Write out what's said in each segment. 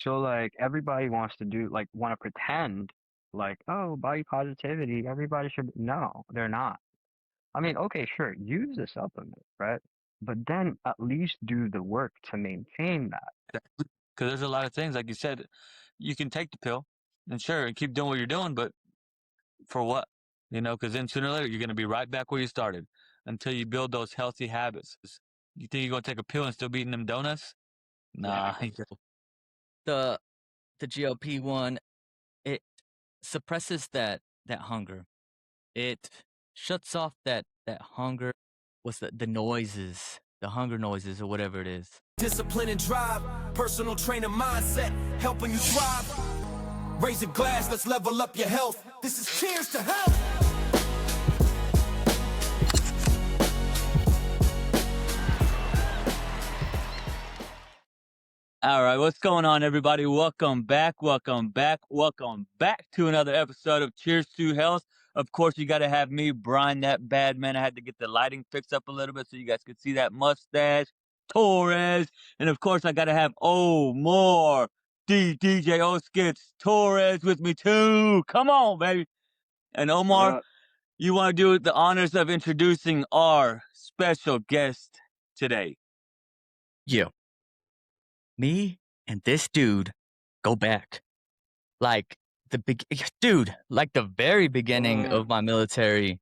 So like everybody wants to do like want to pretend like, oh, body positivity, everybody should. No, they're not. I mean, okay, sure, use the supplement, right? But then at least do the work to maintain that. Because there's a lot of things, like you said, you can take the pill and sure, and keep doing what you're doing, but for what? Because then sooner or later, you're going to be right back where you started until you build those healthy habits. You think you're going to take a pill and still be eating them donuts? Nah. Yeah. The the GLP one, it suppresses that hunger. It shuts off that hunger. What's the noises, the hunger noises or whatever it is. Discipline and drive, personal trainer mindset, helping you thrive. Raise a glass, let's level up your health. This is cheers to health. All right, what's going on, everybody? Welcome back to another episode of Cheers to Health. Of course, you got to have me, Brian, that bad man. I had to get the lighting fixed up a little bit so you guys could see that mustache, Torres. And of course, I got to have more DJ O Skits, Torres with me too. Come on, baby. And Omar, you want to do the honors of introducing our special guest today? Yeah. Me and this dude go back. Like like the very beginning of my military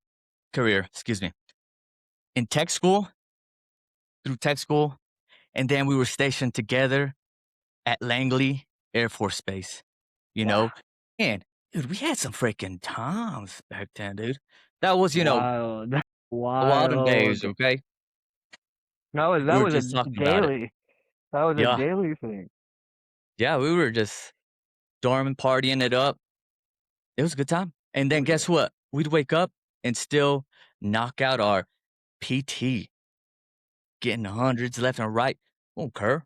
career, excuse me. In tech school, through tech school, and then we were stationed together at Langley Air Force Base. And dude, we had some freaking times back then, dude. That was, Wild, the olden wild. days, okay? That We were was a just talking about it. daily. That was a Yeah. daily thing. Yeah, we were just dorming, partying it up. It was a good time. And then guess what? We'd wake up and still knock out our PT, getting the hundreds left and right. Won't care.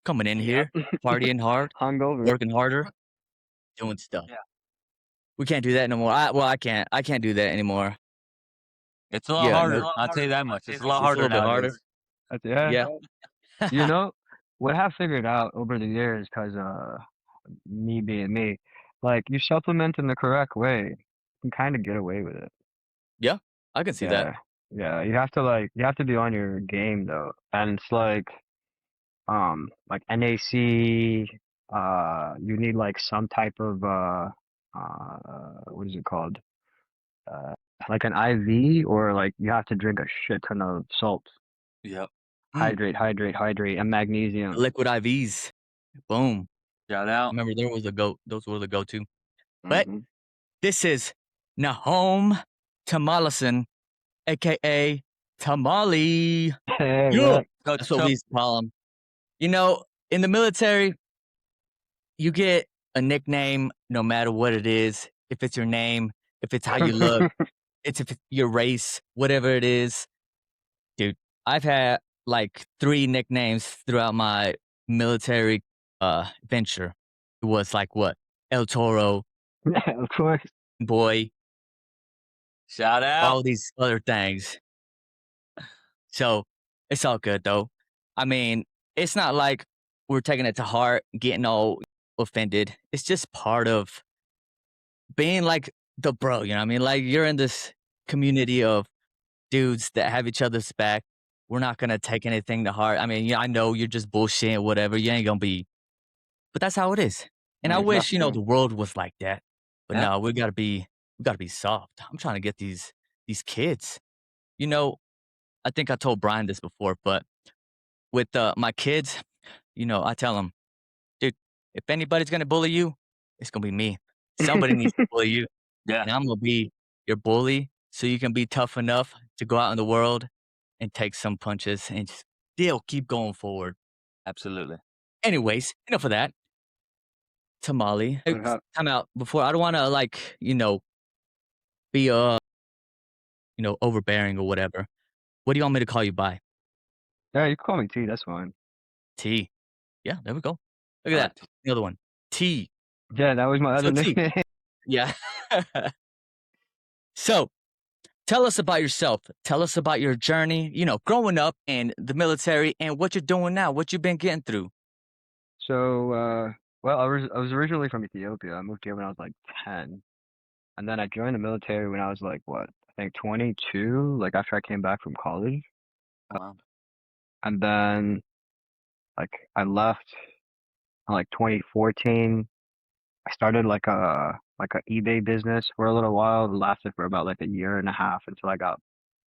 Coming in here, partying hard, Hungover. working harder, doing stuff. Yeah. We can't do that no more. I can't. I can't do that anymore. It's a lot harder. I'll tell you that much. It's a lot harder It's a little bit harder. Yeah. Yeah. You know what I have figured out over the years, because me being me, like you supplement in the correct way, you can kind of get away with it. Yeah, I can see that. Yeah, you have to be on your game though. And it's like NAC, you need like some type of what is it called? Like an IV, or like you have to drink a shit ton of salt. Yep. Hydrate, and magnesium. Liquid IVs. Boom. Shout out. Remember, those were the go-to. But Mhm. this is Nahom Tumalisan, aka Tamale. Hey, Yeah. Coach That's what Tum- we used to call him. In the military, you get a nickname no matter what it is. If it's your name, if it's how you look, if it's your race, whatever it is. Dude, I've had like 3 nicknames throughout my military venture. It was like what? El Toro, of course. Boy, Shout out. all these other things. So it's all good though. I mean, it's not like we're taking it to heart, getting all offended. It's just part of being like the bro, you know what I mean? Like you're in this community of dudes that have each other's back. We're not gonna take anything to heart. I mean, yeah, I know you're just bullshitting, whatever. You ain't gonna be, but that's how it is. And I wish, Exactly. the world was like that. But Yeah. no, we gotta be soft. I'm trying to get these kids. I think I told Brian this before, but with my kids, I tell them, dude, if anybody's gonna bully you, it's gonna be me. Somebody needs to bully you, Yeah. and I'm gonna be your bully, so you can be tough enough to go out in the world and take some punches and still keep going forward. Absolutely. Anyways, enough of that. Tamale, time out before. I don't want to be overbearing or whatever. What do you want me to call you by? Yeah, you can call me T, that's fine. T. Yeah, there we go. Look at that. The other one. T. Yeah, that was my other So T. nickname. Yeah. So, tell us about yourself. Tell us about your journey, growing up in the military and what you're doing now, what you've been getting through. So, Well, I was originally from Ethiopia. I moved here when I was like 10, and then I joined the military when I was like what? I think 22, like after I came back from college. Wow. And then like I left in like 2014. I started like a eBay business for a little while. It lasted for about like a year and a half until I got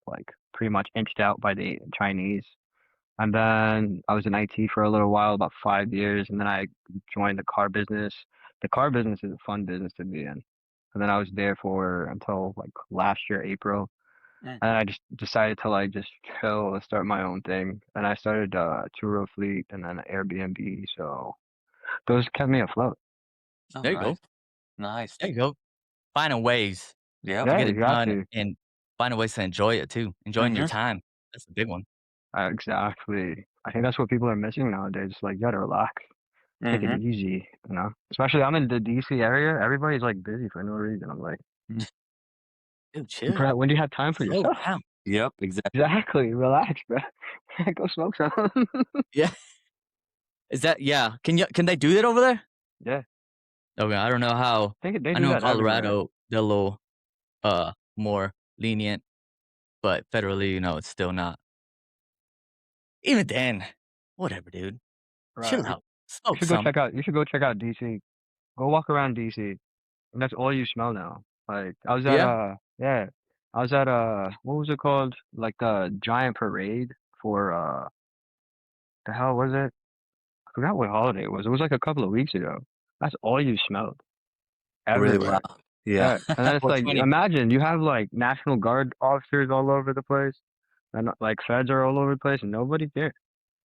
like pretty much inched out by the Chinese. And then I was in IT for a little while, about 5 years, and then I joined the car business. The car business is a fun business to be in. And then I was there for until like last year, April. And Mhm. I just decided to like just chill and start my own thing. And I started Turo Fleet and then Airbnb. So those kept me afloat. Oh, There you go. nice. Nice. There you go. Finding ways Yep. to Yeah, get it you have done to. and finding ways to enjoy it too. Enjoying your Mhm. time. That's the big one. Exactly. I think that's what people are missing nowadays. Like, you gotta relax, take it Mhm. easy, you know? Especially I'm in the DC area. Everybody's like busy for no reason. I'm like, Dude, chill. bro, when do you have time for Slow yourself? down. Yep, exactly. Exactly. Relax, bro. Go smoke some. Yeah. Is that yeah? Can they do that over there? Yeah, Okay, I don't know how. I think they I do know in that everywhere. Colorado they're a little more lenient, but federally, it's still not. Even then, whatever, dude. Right. Chill You out. Smoke should go some. check out. You should go check out DC. Go walk around DC, and that's all you smell now. Like I was at Yeah. yeah, I was at what was it called? Like the giant parade for the hell was it? I forgot what holiday it was. It was like a couple of weeks ago. That's all you smelled Really wow. everywhere. Yeah. Yeah, and then it's like 420. imagine you have like National Guard officers all over the place, and like feds are all over the place, and nobody's there.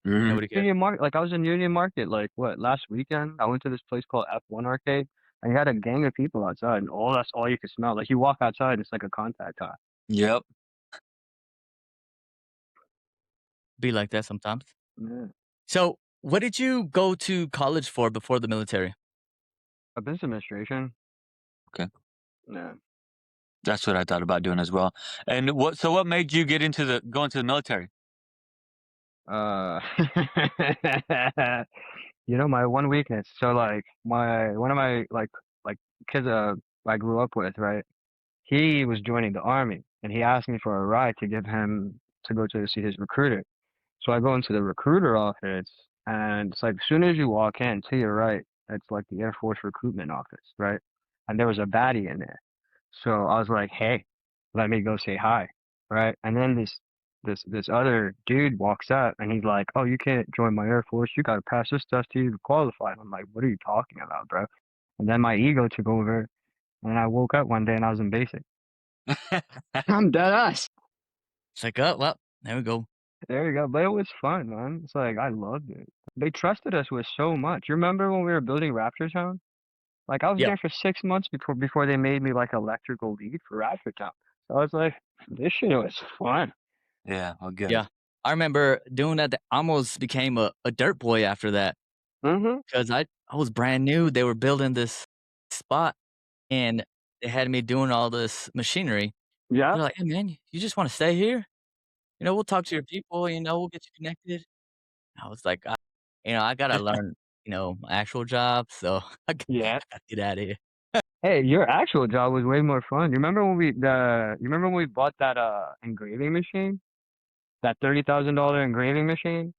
Mhm. Nobody cares. Union Market, like I was in Union Market, like what last weekend? I went to this place called F1 Arcade, and you had a gang of people outside, and all that's all you could smell. Like you walk outside, and it's like a contact high. Yep. Be like that sometimes. Yeah. So, what did you go to college for before the military? A business administration. Okay. Yeah. That's what I thought about doing as well. And what made you get into go into the military? Uh, my one weakness. So like one of my like kids I grew up with, right? He was joining the army, and he asked me for a ride to give him to go to see his recruiter. So I go into the recruiter office, and it's like as soon as you walk in, to your right, it's like the Air Force recruitment office, right? And there was a baddie in there. So I was like, hey, let me go say hi, right? And then this other dude walks up, and he's like, oh, you can't join my Air Force. You gotta pass this test to even qualify. And I'm like, what are you talking about, bro? And then my ego took over, and I woke up one day and I was in basic. I'm dead ass. It's like, oh well, there we go. There you go. But it was fun, man. It's like I loved it. They trusted us with so much. You remember when we were building Raptor Town? Like I was Yeah. there for 6 months before they made me like electrical lead for Raptor Town. So I was like, this shit was fun. Yeah, well, good. Yeah. I remember doing that. I almost became a dirt boy after that Mm-hmm. because I was brand new. They were building this spot and they had me doing all this machinery. Yeah. They're like, hey man, you just want to stay here? We'll talk to your people, we'll get you connected. I was like, I gotta learn, my actual job. So Yeah. I gotta get out of here. Hey, your actual job was way more fun. You remember when we bought that engraving machine? That $30,000 engraving machine?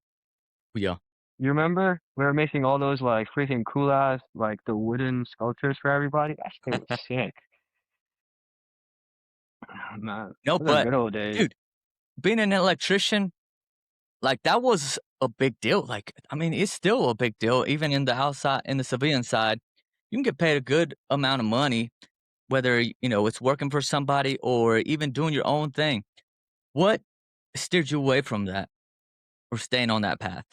Yeah. You remember? We were making all those like freaking cool ass like the wooden sculptures for everybody. That shit was sick. Man, No, those are but good old days. dude, being an electrician, like that was a big deal. Like, I mean, it's still a big deal, even in the civilian side. You can get paid a good amount of money, whether it's working for somebody or even doing your own thing. What steered you away from that or staying on that path?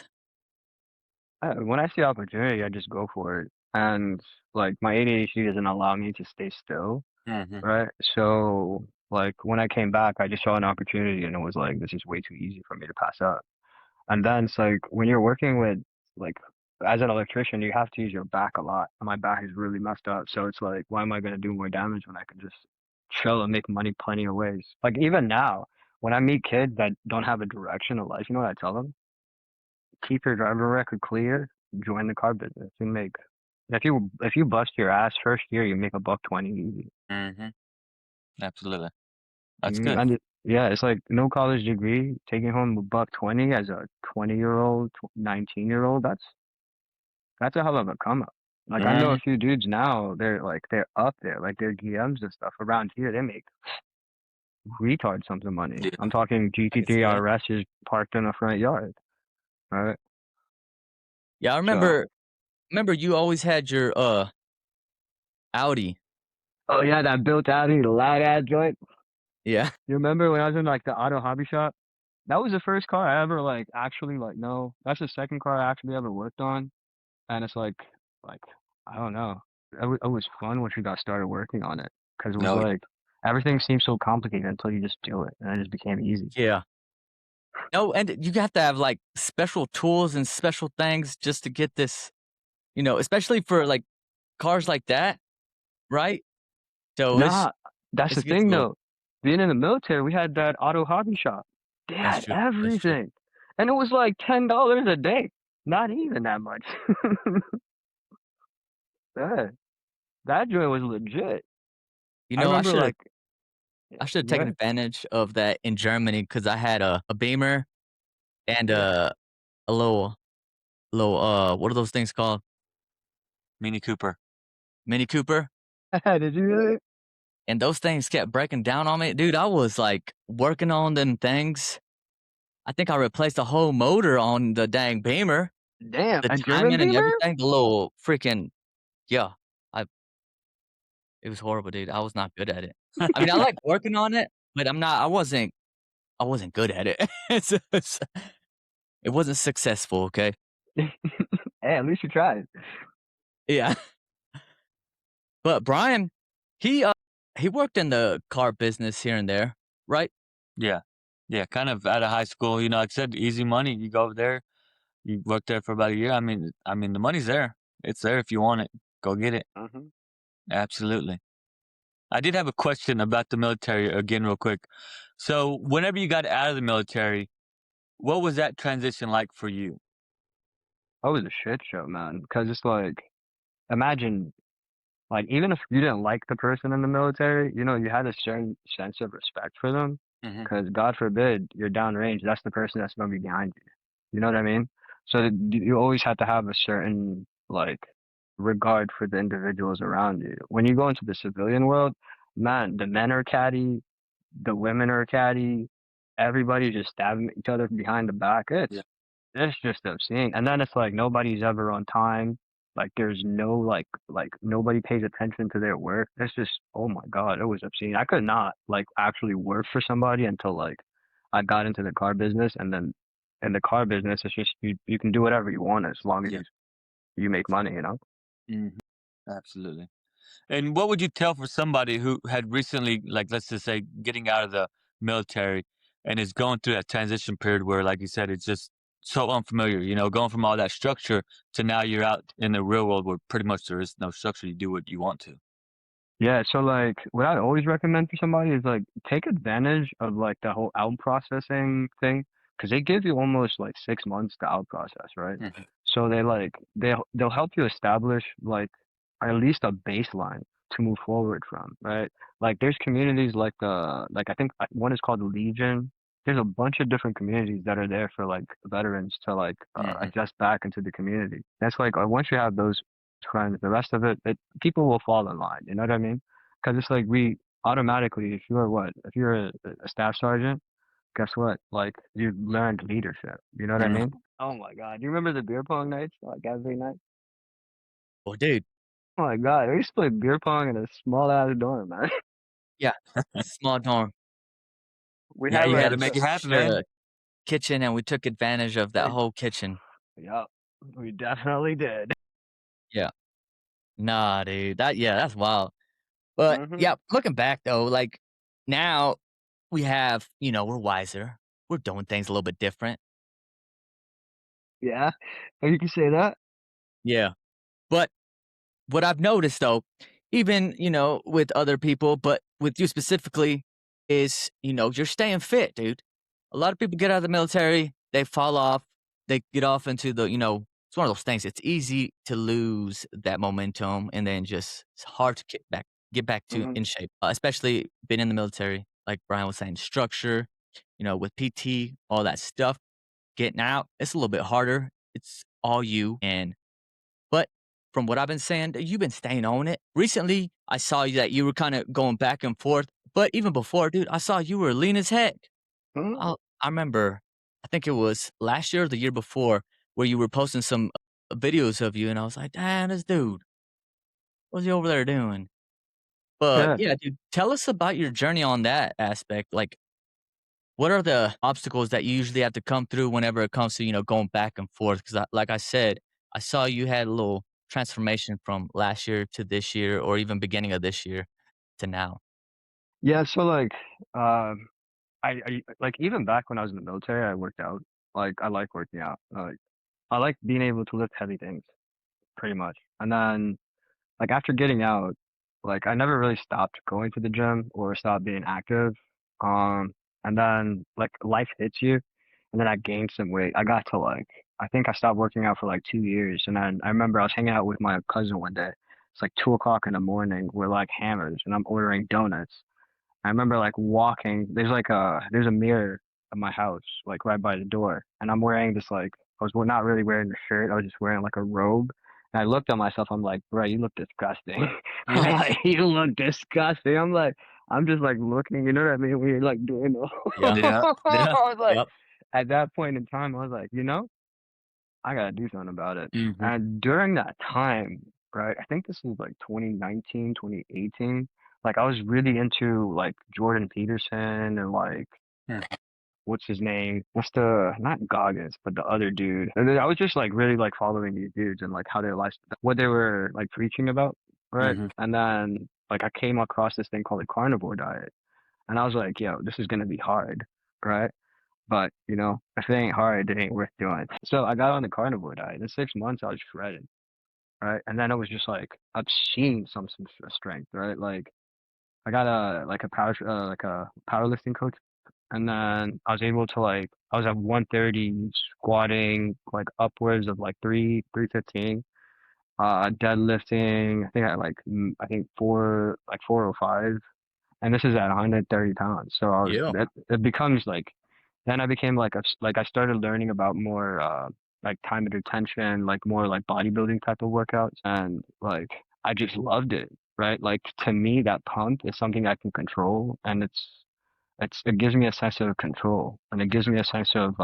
When I see opportunity, I just go for it. And like my ADHD doesn't allow me to stay still, Mhm. right? So like when I came back, I just saw an opportunity and it was like, this is way too easy for me to pass up. And then it's like when you're working with like as an electrician, you have to use your back a lot. And my back is really messed up. So it's like, why am I gonna do more damage when I can just chill and make money plenty of ways? Like even now, when I meet kids that don't have a direction in life, you know what I tell them? Keep your driver record clear, join the car business and make If you bust your ass first year, you make $120 easy. Mm-hmm. Absolutely. That's good. And yeah, it's like no college degree, taking home $120 as a 20-year-old, 19-year-old. That's a hell of a come up. Like I know Mm-hmm. a few dudes now, they're up there, like their GMs and stuff around here. They make retard sums of money. Yeah, I'm talking I can see GT3 that. RSs parked in the front yard, right? Yeah, I So, remember you always had your Audi. oh yeah, that built Audi, the loud ass joint. Yeah. You remember when I was in like the auto hobby shop? That was the first car I ever like actually like no, that's the second car I actually ever worked on, and it's like I don't know. It was fun once we got started working on it because it was No, like everything seemed so complicated until you just do it, and it just became easy. Yeah. No, and you have to have like special tools and special things just to get this, especially for like cars like that, right? So Nah, that's the it gets thing a little though. Being in the military, we had that auto hobby shop. They that's had true. That's true. everything, and it was like $10 a day. Not even that much. Yeah, that joint was legit. You I know, remember like, yeah, I should have taken yeah, advantage of that in Germany because I had a Beamer and yeah. a little what are those things called? Mini Cooper. Mini Cooper. Did you really? And those things kept breaking down on me. Dude, I was like working on them things. I think I replaced the whole motor on the dang Beamer, Damn, the a German timing and Beamer? everything, the little freaking yeah. I It was horrible, dude. I was not good at it. I mean, I like working on it, but I wasn't good at it. It's it wasn't successful, okay? Hey, at least you tried. Yeah. But Brian, he, he worked in the car business here and there, right? Yeah. Yeah, kind of out of high school, like I said, easy money. You go over there, you work there for about a year. I mean, the money's there. It's there if you want it. Go get it. Mhm. Absolutely. I did have a question about the military again, real quick. So, whenever you got out of the military, what was that transition like for you? That was a shit show, man. Because it's like, imagine, like, even if you didn't like the person in the military, you had a certain sense of respect for them. Hmm. Because God forbid you're downrange, that's the person that's going to be behind you. You know what I mean? So you always have to have a certain, like, regard for the individuals around you. When you go into the civilian world, man, the men are catty, the women are catty, everybody just stabbing each other behind the back. Yeah. It's just obscene. And then it's like nobody's ever on time. Like there's no like nobody pays attention to their work. It's just oh my God, it was obscene. I could not like actually work for somebody until like I got into the car business, and then in the car business it's just you can do whatever you want as long as Yeah. you make money. Hmm. Absolutely. And what would you tell for somebody who had recently, like, let's just say, getting out of the military and is going through that transition period where, like you said, it's just so unfamiliar, going from all that structure to now you're out in the real world where pretty much there is no structure. You do what you want to. Yeah, so like what I always recommend for somebody is like take advantage of like the whole out processing thing because they give you almost like 6 months to out process, right? Mhm. So they'll help you establish like at least a baseline to move forward from, right? Like there's communities like I think one is called Legion. There's a bunch of different communities that are there for like veterans to like Mhm. adjust back into the community. That's like once you have those friends, the rest of it people will fall in line. You know what I mean? Because it's like we automatically, if you're a staff sergeant, guess what? Like you learned leadership. You know what I Mhm. mean? Oh my God. Do you remember the beer pong nights? Like every night? Oh, dude. Oh my God. We used to play beer pong in a small ass dorm, man. Yeah. Small dorm. We Yeah, had You we got had to like make it happen, such man. a kitchen, and we took advantage of that it, whole kitchen. yeah, we definitely did. Yeah. Nah, dude. That's wild. But Hmm. yeah, looking back though, like now we have, we're wiser. We're doing things a little bit different. Yeah. Oh, you can say that. Yeah. But what I've noticed though, even, with other people, but with you specifically, is, you're staying fit, dude. A lot of people get out of the military, they fall off, they get off into the, it's one of those things. It's easy to lose that momentum, and then just it's hard to get back to Mhm. in shape, especially being in the military. Like Brian was saying, structure, with PT, all that stuff. Getting out, it's a little bit harder. It's all you. But from what I've been saying, you've been staying on it. Recently, I saw you that you were kind of going back and forth. But even before, dude, I saw you were lean as heck. Mhm. I remember, I think it was last year or the year before, where you were posting some videos of you, and I was like, damn, this dude, what's he over there doing? But Yeah. yeah, dude, tell us about your journey on that aspect. Like, what are the obstacles that you usually have to come through whenever it comes to, going back and forth? Because like I said, I saw you had a little transformation from last year to this year, or even beginning of this year to now. Yeah, so, like, um, I like, even back when I was in the military, I worked out. Like, I like working out. I like being able to lift heavy things, pretty much. And then, like, after getting out, like, I never really stopped going to the gym or stopped being active. Um, and then, like, life hits you, and then I gained some weight. I got to, like, I think I stopped working out for like 2 years, and then I remember I was hanging out with my cousin one day. It's like 2 o'clock in the morning. We're like hammers, and I'm ordering donuts. I remember like walking. There's a mirror at my house, like right by the door, and I'm wearing this like I was not really wearing a shirt. I was just wearing like a robe. And I looked at myself. I'm like, bro, you look disgusting. I'm Yeah. like, you look disgusting. I'm just like looking. You know what I mean? When you're like doing the. Yeah. Yeah. I Yeah. was like, Yep. at that point in time, I was like, I gotta do something about it. Mhm. And during that time, right, I think this was like 2019, 2018. Like I was really into like Jordan Peterson and like Hmm. what's his name? What's the not Goggins, but the other dude. And then I was just like really like following these dudes and like how their life, what they were like preaching about, right? Mhm. And then like I came across this thing called the carnivore diet, and I was like, yo, this is gonna be hard, right? But, if it ain't hard, it ain't worth doing. So I got on the carnivore diet. In 6 months, I was shredded, right? And then it was just like obscene some strength, right? Like I got like a powerlifting coach, and then I was able to like I was at 130 squatting like upwards of like 315, deadlifting. I think I like I think 405, and this is at 130 pounds. So Yeah. it becomes like, then I became like like I started learning about more like time and retention, like more like bodybuilding type of workouts, and like I just loved it, right? Like to me, that pump is something I can control, and it gives me a sense of control, and it gives me a sense of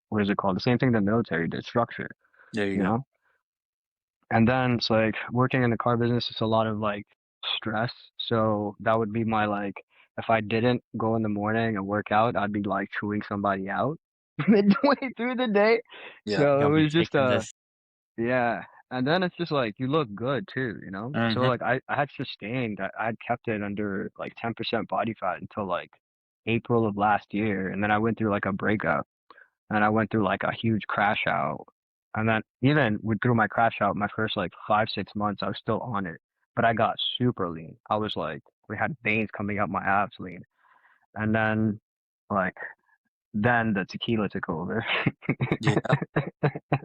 what is it called? The same thing the military did, structure, There you you go. know? And then it's like working in the car business is a lot of like stress. So that would be my like, if I didn't go in the morning and work out, I'd be like chewing somebody out midway through the day. Yeah. So Gonna it be was just taking this. yeah. And then it's just like you look good too, you know? So Mhm. like I had sustained, I had kept it under like 10% body fat until like April of last year. And then I went through like a breakup, and I went through like a huge crash out. And then even through my crash out, my first like 5, 6 months, I was still on it, but I got super lean. I was like, we had veins coming up my abs lean. And then like, then the tequila took over. Yeah.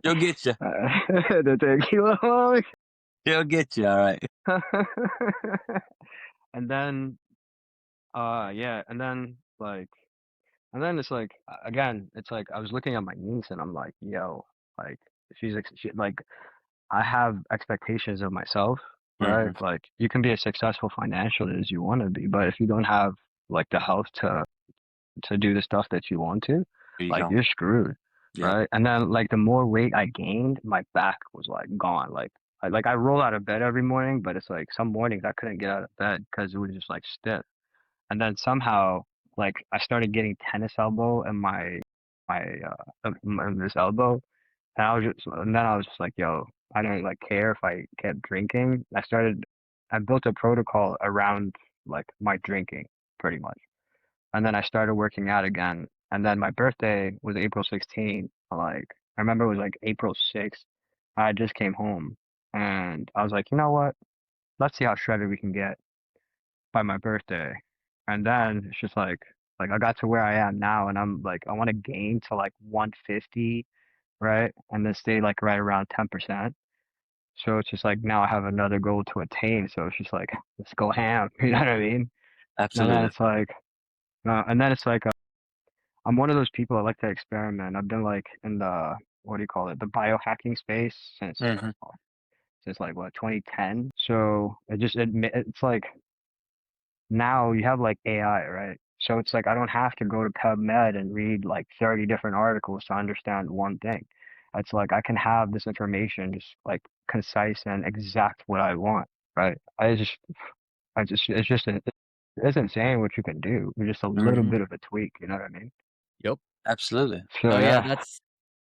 She'll get you. The tequila. She'll get you. All right. And then, yeah, and then it's like, again, it's like I was looking at my niece and I'm like, yo, like, like, I have expectations of myself, right? Mhm. Like you can be as successful financially as you want to be, but if you don't have like the health to do the stuff that you want to, There you like go. you're screwed, Yeah. right? And then like the more weight I gained, my back was like gone. Like I roll out of bed every morning, but it's like some mornings I couldn't get out of bed because it was just like stiff. And then somehow like I started getting tennis elbow in in this elbow, and then I was just like, yo, I don't like care if I kept drinking. I built a protocol around like my drinking pretty much. And then I started working out again. And then my birthday was April 16th. Like, I remember it was like April 6th. I just came home and I was like, you know what? Let's see how shredded we can get by my birthday. And then it's just like I got to where I am now, and I'm like, I want to gain to like 150 right? And then stay like right around 10%. So it's just like now I have another goal to attain. So it's just like, let's go ham. You know what I mean? And then Absolutely. it's like, I'm one of those people that like to experiment. I've been like in the, what do you call it? The biohacking space Hmm. since like what, 2010. So it's like now you have like AI, right? So it's like I don't have to go to PubMed and read like 30 different articles to understand one thing. It's like I can have this information just like concise and exact what I want, right? It's insane what you can do with just a little Hmm. bit of a tweak, you know what I mean? Yep. Absolutely. So No, yeah, yeah.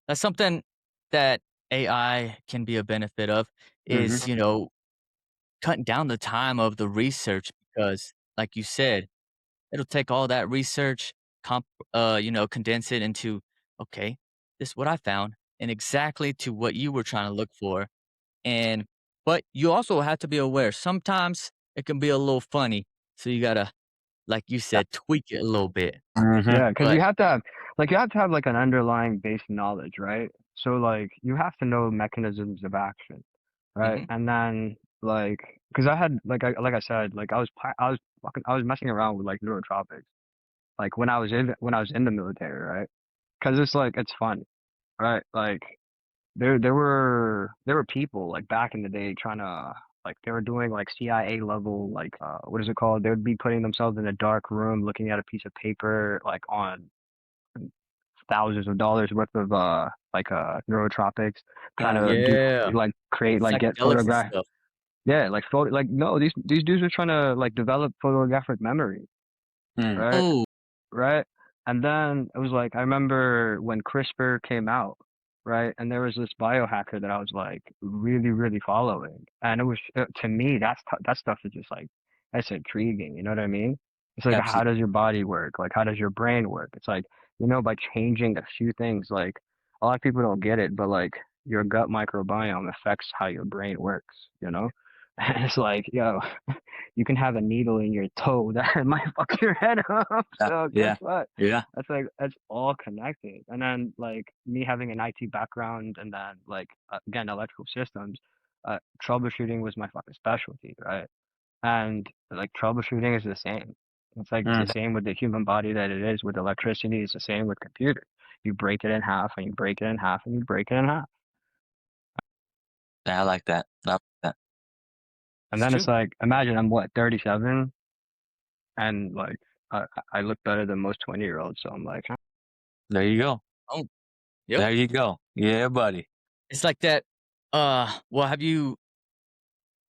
that's something that AI can be a benefit of Hmm. is, cutting down the time of the research because, like you said, it'll take all that research, condense it into, okay, this is what I found, and exactly to what you were trying to look for. And but you also have to be aware. Sometimes it can be a little funny, so you gotta, like you said, tweak it a little bit. Hmm. Yeah, because But you have to have like an underlying base knowledge, right? So like you have to know mechanisms of action, right? mhm, And then like because I had like I said like I was messing around with like neurotropics like when I was in the military, right? Because it's like it's fun, right? Like there were people like back in the day trying to like they were doing like CIA level like what is it called? They would be putting themselves in a dark room looking at a piece of paper like on thousands of dollars worth of neurotropics, trying to do yeah, like create like get psychedelics and photograph stuff. yeah like photo like no these dudes are trying to like develop photographic memory, Mm. right? Oh, Right? And then it was like I remember when CRISPR came out, right? And there was this biohacker that I was like really, really following, and it was to me that stuff is just like that's intriguing. You know what I mean? It's like how Absolutely. does your body work? Like how does your brain work? It's like by changing a few things. Like a lot of people don't get it, but like your gut microbiome affects how your brain works. You know? And it's like yo, you can have a needle in your toe that might fuck your head up. So guess Yeah. what? Yeah. That's all connected. And then like me having an IT background and then like again electrical systems, troubleshooting was my fucking specialty, right? And like troubleshooting is the same. It's like it's the Mhm. same with the human body that it is with electricity. It's the same with computers. You break it in half and you break it in half and you break it in half. Yeah, I like that. I like that. And it's then it's true. like imagine I'm what 37 and like I look better than most 20-year-olds. So I'm like, There you go. Oh, yep. There you go. Yeah, buddy. It's like that. Well, have you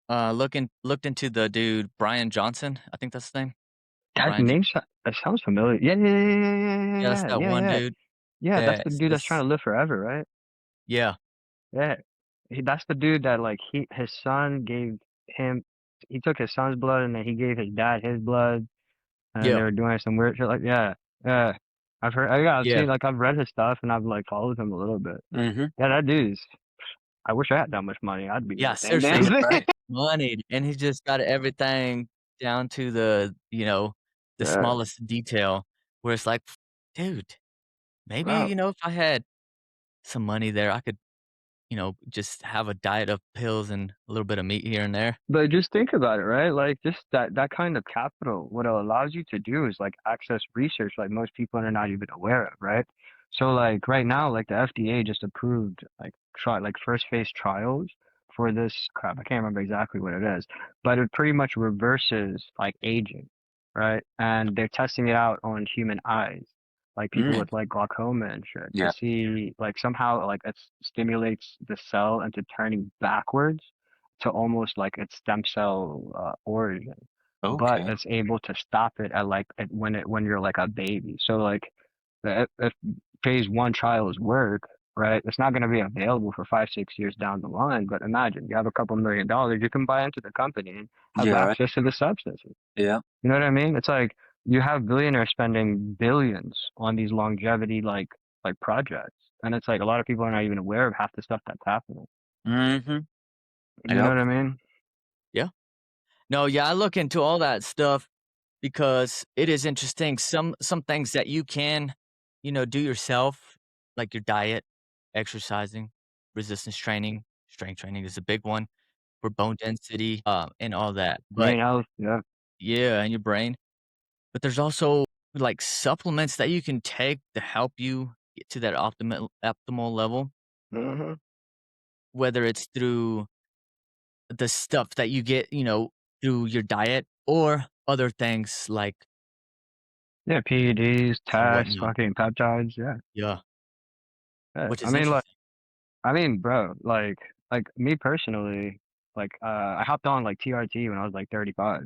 looked into the dude Brian Johnson? I think that's his name. that Brian. that sounds familiar. Yeah, yeah, yeah, Yeah, that's yeah, yeah, that yeah, one yeah. dude Yeah, that's that the dude that's trying says, to live forever, right? yeah, Yeah. That's the dude that like his son gave him he took his son's blood and then he gave his dad his blood and then they yeah, were doing some weird shit like yeah. Yeah. I've yeah. seen like I've read his stuff and I've like followed him a little bit. Mhm. Yeah, that dude's I wish I had that much money. I'd be doing Yeah, the same seriously, damn he thing. Right. moneyed, and he just got everything down to the Yeah. smallest detail where it's like, "Dude, maybe, Bro. if I had some money there, I could, just have a diet of pills and a little bit of meat here and there." But just think about it, right? Like just that kind of capital, what it allows you to do is like access research like most people are not even aware of, right? So like right now, like the FDA just approved like first phase trials for this crap. I can't remember exactly what it is, but it pretty much reverses like aging, right? And they're testing it out on human eyes, like people Mm. with like glaucoma and shit, to Yeah. see like somehow like it stimulates the cell into turning backwards to almost like its stem cell origin, but Okay. it's able to stop it at when you're like a baby. So like if phase one trials work, right, it's not going to be available for 5, 6 years down the line. But imagine you have a couple $1 million, you can buy into the company and have Yeah, right. access to the substances. Yeah. You know what I mean? It's like you have billionaires spending billions on these longevity like projects, and it's like a lot of people are not even aware of half the stuff that's happening. Mhm. You know Yep. what I mean? Yeah. No, yeah, I look into all that stuff because it is interesting. Some things that you can, do yourself, like your diet. exercising, resistance training, strength training is a big one for bone density, and all that. But Brain health, yeah. yeah, and your brain. But there's also like supplements that you can take to help you get to that optimal level, Hmm. whether it's through the stuff that you get, through your diet or other things like Yeah, PEDs, and tests, whatnot. fucking peptides, yeah. Yeah, Yeah. which is interesting. Bro, like me personally, I hopped on like TRT when I was like 35,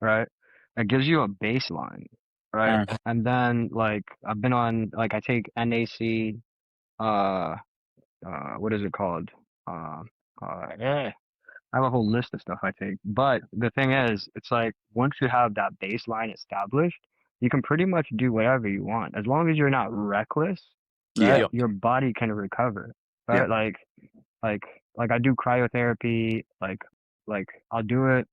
right? It gives you a baseline, right? Uh, And then like I've been on like I take NAC, uh, what is it called? Uh, yeah. I have a whole list of stuff I take. But the thing is, it's like once you have that baseline established, you can pretty much do whatever you want. As long as you're not reckless, yeah. right? Yeah. Your body can recover, Yeah. right? Like like I do cryotherapy, like I'll do it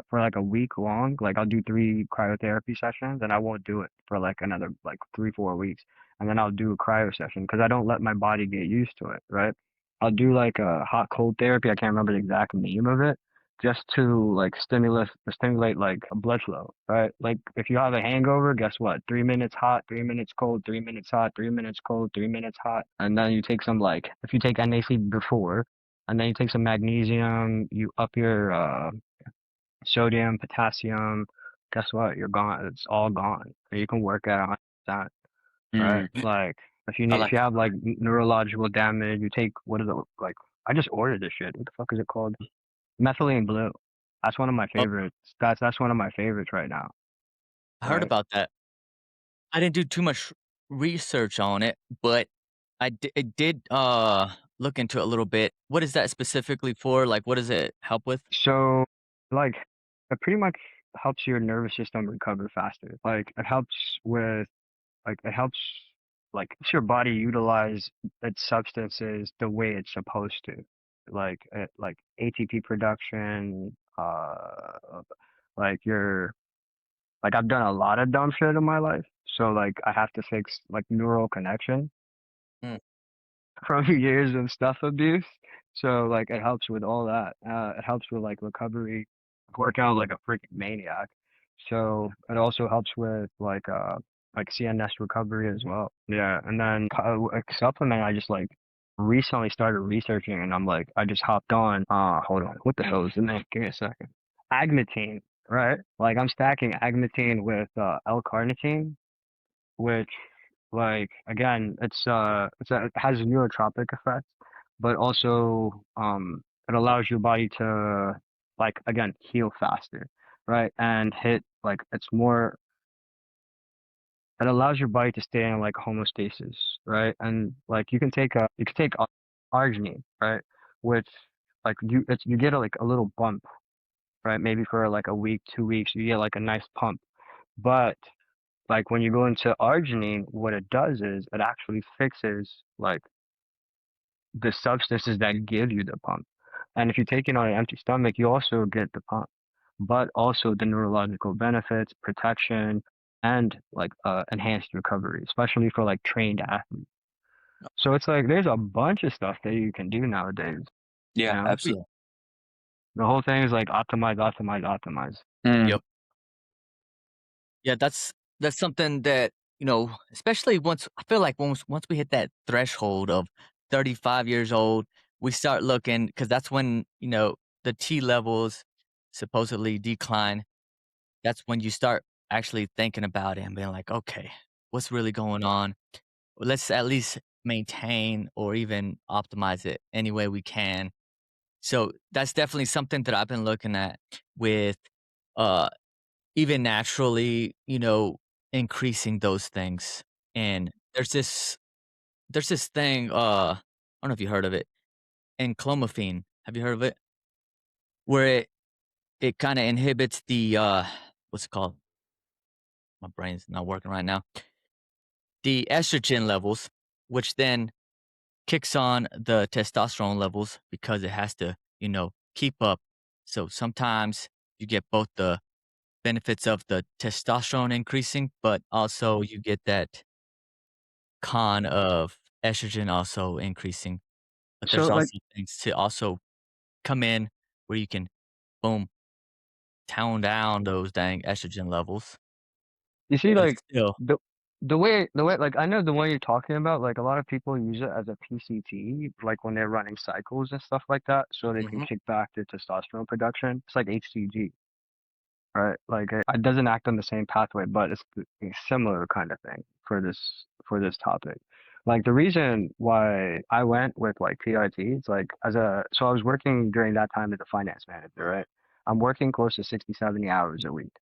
for like a week long. Like I'll do 3 cryotherapy sessions and I won't do it for like another like 3, 4 weeks. And then I'll do a cryo session because I don't let my body get used to it, right? I'll do like a hot cold therapy. I can't remember the exact name of it, just to like stimulate like a blood flow, right? Like if you have a hangover, guess what? 3 minutes hot, 3 minutes cold, 3 minutes hot, 3 minutes cold, 3 minutes hot, and then you take some like if you take NAC before, and then you take some magnesium, you up your sodium, potassium. Guess what? You're gone. It's all gone. You can work at 100%, right? Mm. Like I if like you that. have like neurological damage, you take what is it like? I just ordered this shit. What the fuck is it called? Methylene blue. That's one of my Oh, favorites. That's one of my favorites right now, I heard right? about that. I didn't do too much research on it, but I did look into it a little bit. What is that specifically for? Like, what does it help with? So, like, it pretty much helps your nervous system recover faster. Like, it helps, like, helps your body utilize its substances the way it's supposed to. Like ATP production, like I've done a lot of dumb shit in my life. So, like, I have to fix, like, neural connection Mm, from years of stuff abuse. So like it helps with all that. It helps with like recovery. I work out like a freaking maniac. So it also helps with like CNS recovery as well. Yeah, and then a supplement I just like recently started researching, and I'm like I just hopped on. Hold on, what the hell is the name? Give me a second. Agmatine, right? Like I'm stacking agmatine with L-carnitine, which like again it has neurotropic effects, but also it allows your body to like again heal faster, right? And hit like it's more it allows your body to stay in like homeostasis, right? And like you can take arginine, right? Which like you get like a little bump, right? Maybe for like a week, 2 weeks, you get like a nice pump. But like when you go into arginine, what it does is it actually fixes like the substances that give you the pump. And if you take it on an empty stomach, you also get the pump, but also the neurological benefits, protection, and like enhanced recovery, especially for like trained athletes. So it's like there's a bunch of stuff that you can do nowadays. You Yeah, know, yeah. absolutely. the whole thing is like optimize, optimize, optimize. Mm. Yep. Yeah, that's something that, especially once I feel like once we hit that threshold of 35 years old, we start looking because that's when, the T levels supposedly decline. That's when you start actually thinking about it and being like, okay, what's really going on? Let's at least maintain or even optimize it any way we can. So that's definitely something that I've been looking at with uh even naturally, increasing those things. And there's this thing, I don't know if you heard of it, enclomiphene. Have you heard of it? Where it kinda inhibits the, what's it called? My brain's not working right now. The estrogen levels, which then kicks on the testosterone levels because it has to, keep up. So sometimes you get both the benefits of the testosterone increasing, but also you get that con of estrogen also increasing. But So there's like also things to also come in where you can, boom, tone down those dang estrogen levels you see and like still the the way like I know the one you're talking about, like a lot of people use it as a PCT, like when they're running cycles and stuff like that, so they can Mhm. kick back their testosterone production. It's like HCG, right? Like it doesn't act on the same pathway, but it's a similar kind of thing for this topic. Like the reason why I went with like TRT, it's like so I was working during that time as a finance manager, right? I'm working close to 60, 70 hours a week,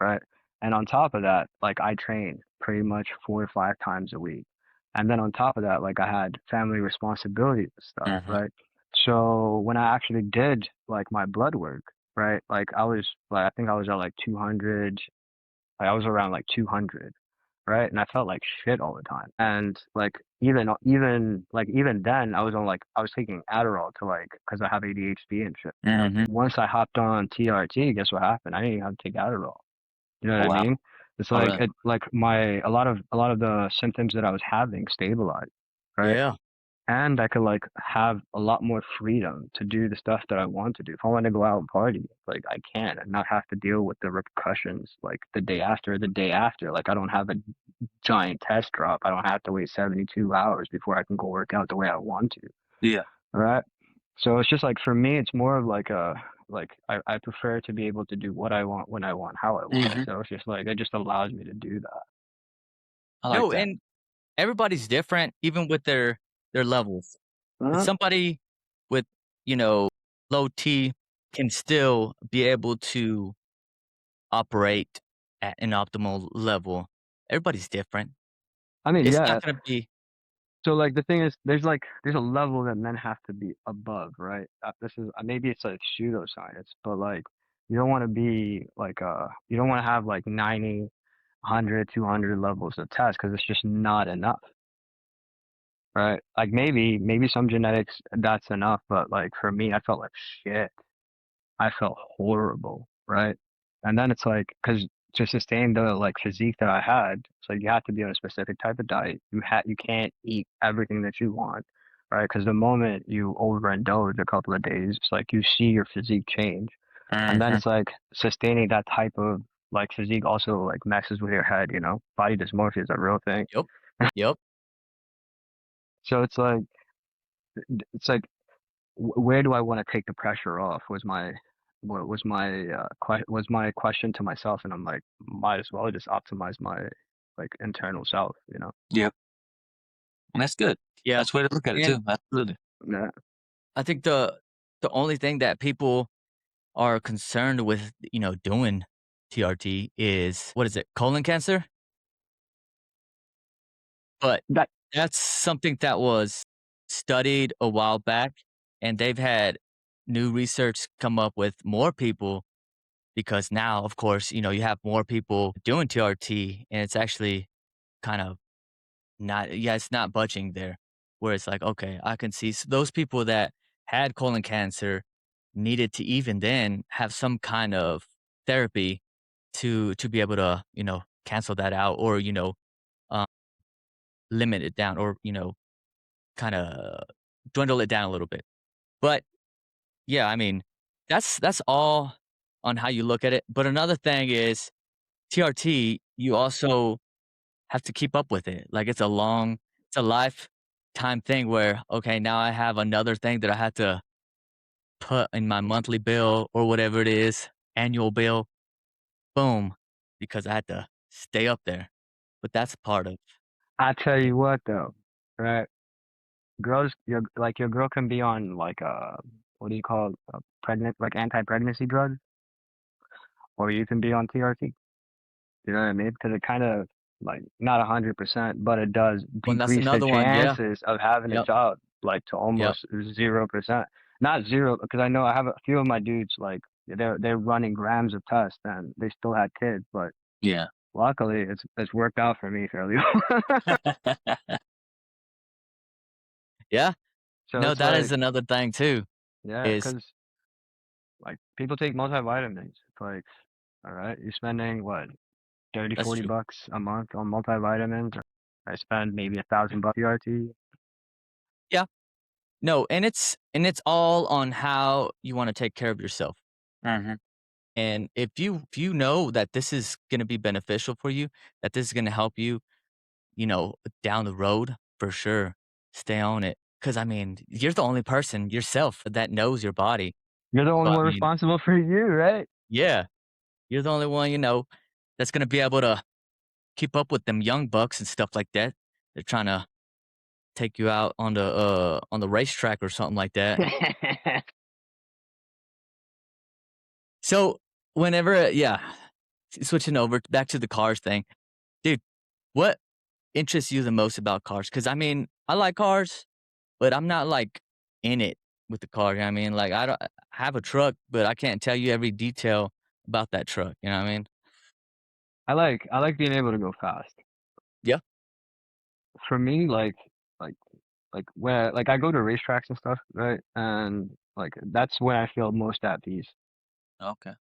right? And on top of that, like I trained pretty much 4 or 5 times a week. And then on top of that, like I had family responsibilities and stuff, Mhm. right? So when I actually did like my blood work, right? Like I was like I think I was at like 200, like I was around like 200, right? And I felt like shit all the time. And like even then I was taking Adderall to like because I have ADHD and shit. Mhm. Once I hopped on TRT, guess what happened? I didn't even have to take Adderall. You know what Oh, I wow. mean? It's Oh, like really? a lot of the symptoms that I was having stabilized, right? yeah. And I could like have a lot more freedom to do the stuff that I want to do. If I want to go out and party, like I can and not have to deal with the repercussions like the day after, the day after. Like I don't have a giant test drop. I don't have to wait 72 hours before I can go work out the way I want to. Yeah. All right. So it's just like for me, it's more of like I prefer to be able to do what I want when I want, how I want. Mhm. So it's just like it just allows me to do that. I like No, that. and everybody's different even with their levels. 'Cause Uh-huh. somebody with, you know, low T can still be able to operate at an optimal level. Everybody's different. I mean, It's yeah. not gonna be So like the thing is, there's a level that men have to be above, right? This is maybe it's like pseudoscience, but like you don't want to be like you don't want to have like 90, 100, 200 levels of test because it's just not enough, right? Like maybe some genetics that's enough, but like for me, I felt like shit. I felt horrible, right? And then it's like, because to sustain the like physique that I had, so you have to be on a specific type of diet. You can't eat everything that you want, right? Because the moment you overindulge a couple of days, it's like you see your physique change, and then Mhm. it's like sustaining that type of like physique also like messes with your head, you know? Body dysmorphia is a real thing. Yep. Yep. So it's like where do I want to take the pressure off was my question to myself, and I'm like, might as well just optimize my like internal self, you know? Yep. And that's good. Yeah. That's the way to look at it And too. Absolutely. Yeah. I think the only thing that people are concerned with, doing TRT is what is it? Colon cancer? But That that's something that was studied a while back, and they've had new research come up with more people because now, of course, you have more people doing TRT, and it's actually kind of not, yeah, it's not budging there. Where it's like, okay, I can see those people that had colon cancer needed to even then have some kind of therapy to be able to, cancel that out or, um, limit it down or, kinda dwindle it down a little bit. But, yeah, I mean, that's all on how you look at it, but another thing is TRT, you also have to keep up with it. Like, it's a lifetime thing where, okay, now I have another thing that I had to put in my monthly bill or whatever it is, annual bill, boom, because I had to stay up there. But that's part of I tell you what though, right? Your girl can be on like what do you call it? Pregnant like anti-pregnancy drugs, or you can be on TRT. You know what I mean? Because it kind of like not 100%, but it does well, that's decrease the another one, yeah. chances of having a Yep, child like to yep, almost 0%. Not zero, because I know I have a few of my dudes like they're running grams of tests and they still had kids, but Yeah. luckily it's worked out for me fairly well. yeah. So No, it's that is like, another thing too, yeah, is because like people take multivitamins. It's like, all right, you're spending what, 30, That's 40 true. bucks a month on multivitamins. I spend maybe $1,000 PRT. Yeah. No, and it's all on how you wanna take care of yourself. Mhm. And if you know that this is gonna be beneficial for you, that this is gonna help you, down the road, for sure, stay on it. Because I mean, you're the only person yourself that knows your body. You're the So, only I one mean, responsible for you, right? yeah, you're the only one, that's gonna be able to keep up with them young bucks and stuff like that. They're trying to take you out on the racetrack or something like that. So, whenever yeah, switching over back to the cars thing. Dude, what interests you the most about cars? Because I mean, I like cars, but I'm not, like, in it with the car, you know what I mean? Like, I have a truck, but I can't tell you every detail about that truck, you know what I mean? I like being able to go fast. Yeah. For me, like when like I go to racetracks and stuff, right? And like that's when I feel most at peace. Okay.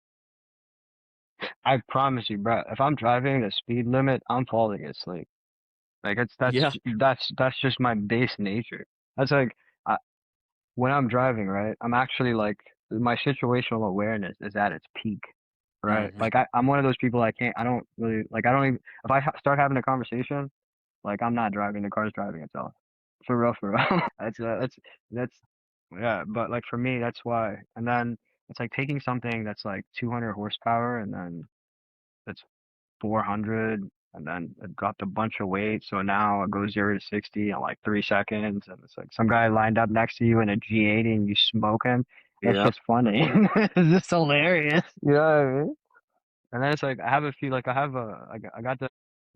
I promise you, bro. If I'm driving the speed limit, I'm falling asleep. Like it's Yeah. that's just my base nature. That's like I, when I'm driving, right? I'm actually like my situational awareness is at its peak, right? Mhm. Like I'm one of those people I don't really like I don't even if I start having a conversation, like I'm not driving, the car's driving itself. For real, for real. That's yeah, but like for me, that's why. And then it's like taking something that's like 200 horsepower and then it's 400 and then it dropped a bunch of weight. So now it goes 0 to 60 in like 3 seconds. And it's like some guy lined up next to you in a G80 and you smoking. It's Yep. just funny. It's just hilarious. You know what I mean? And then it's like I have a few like I got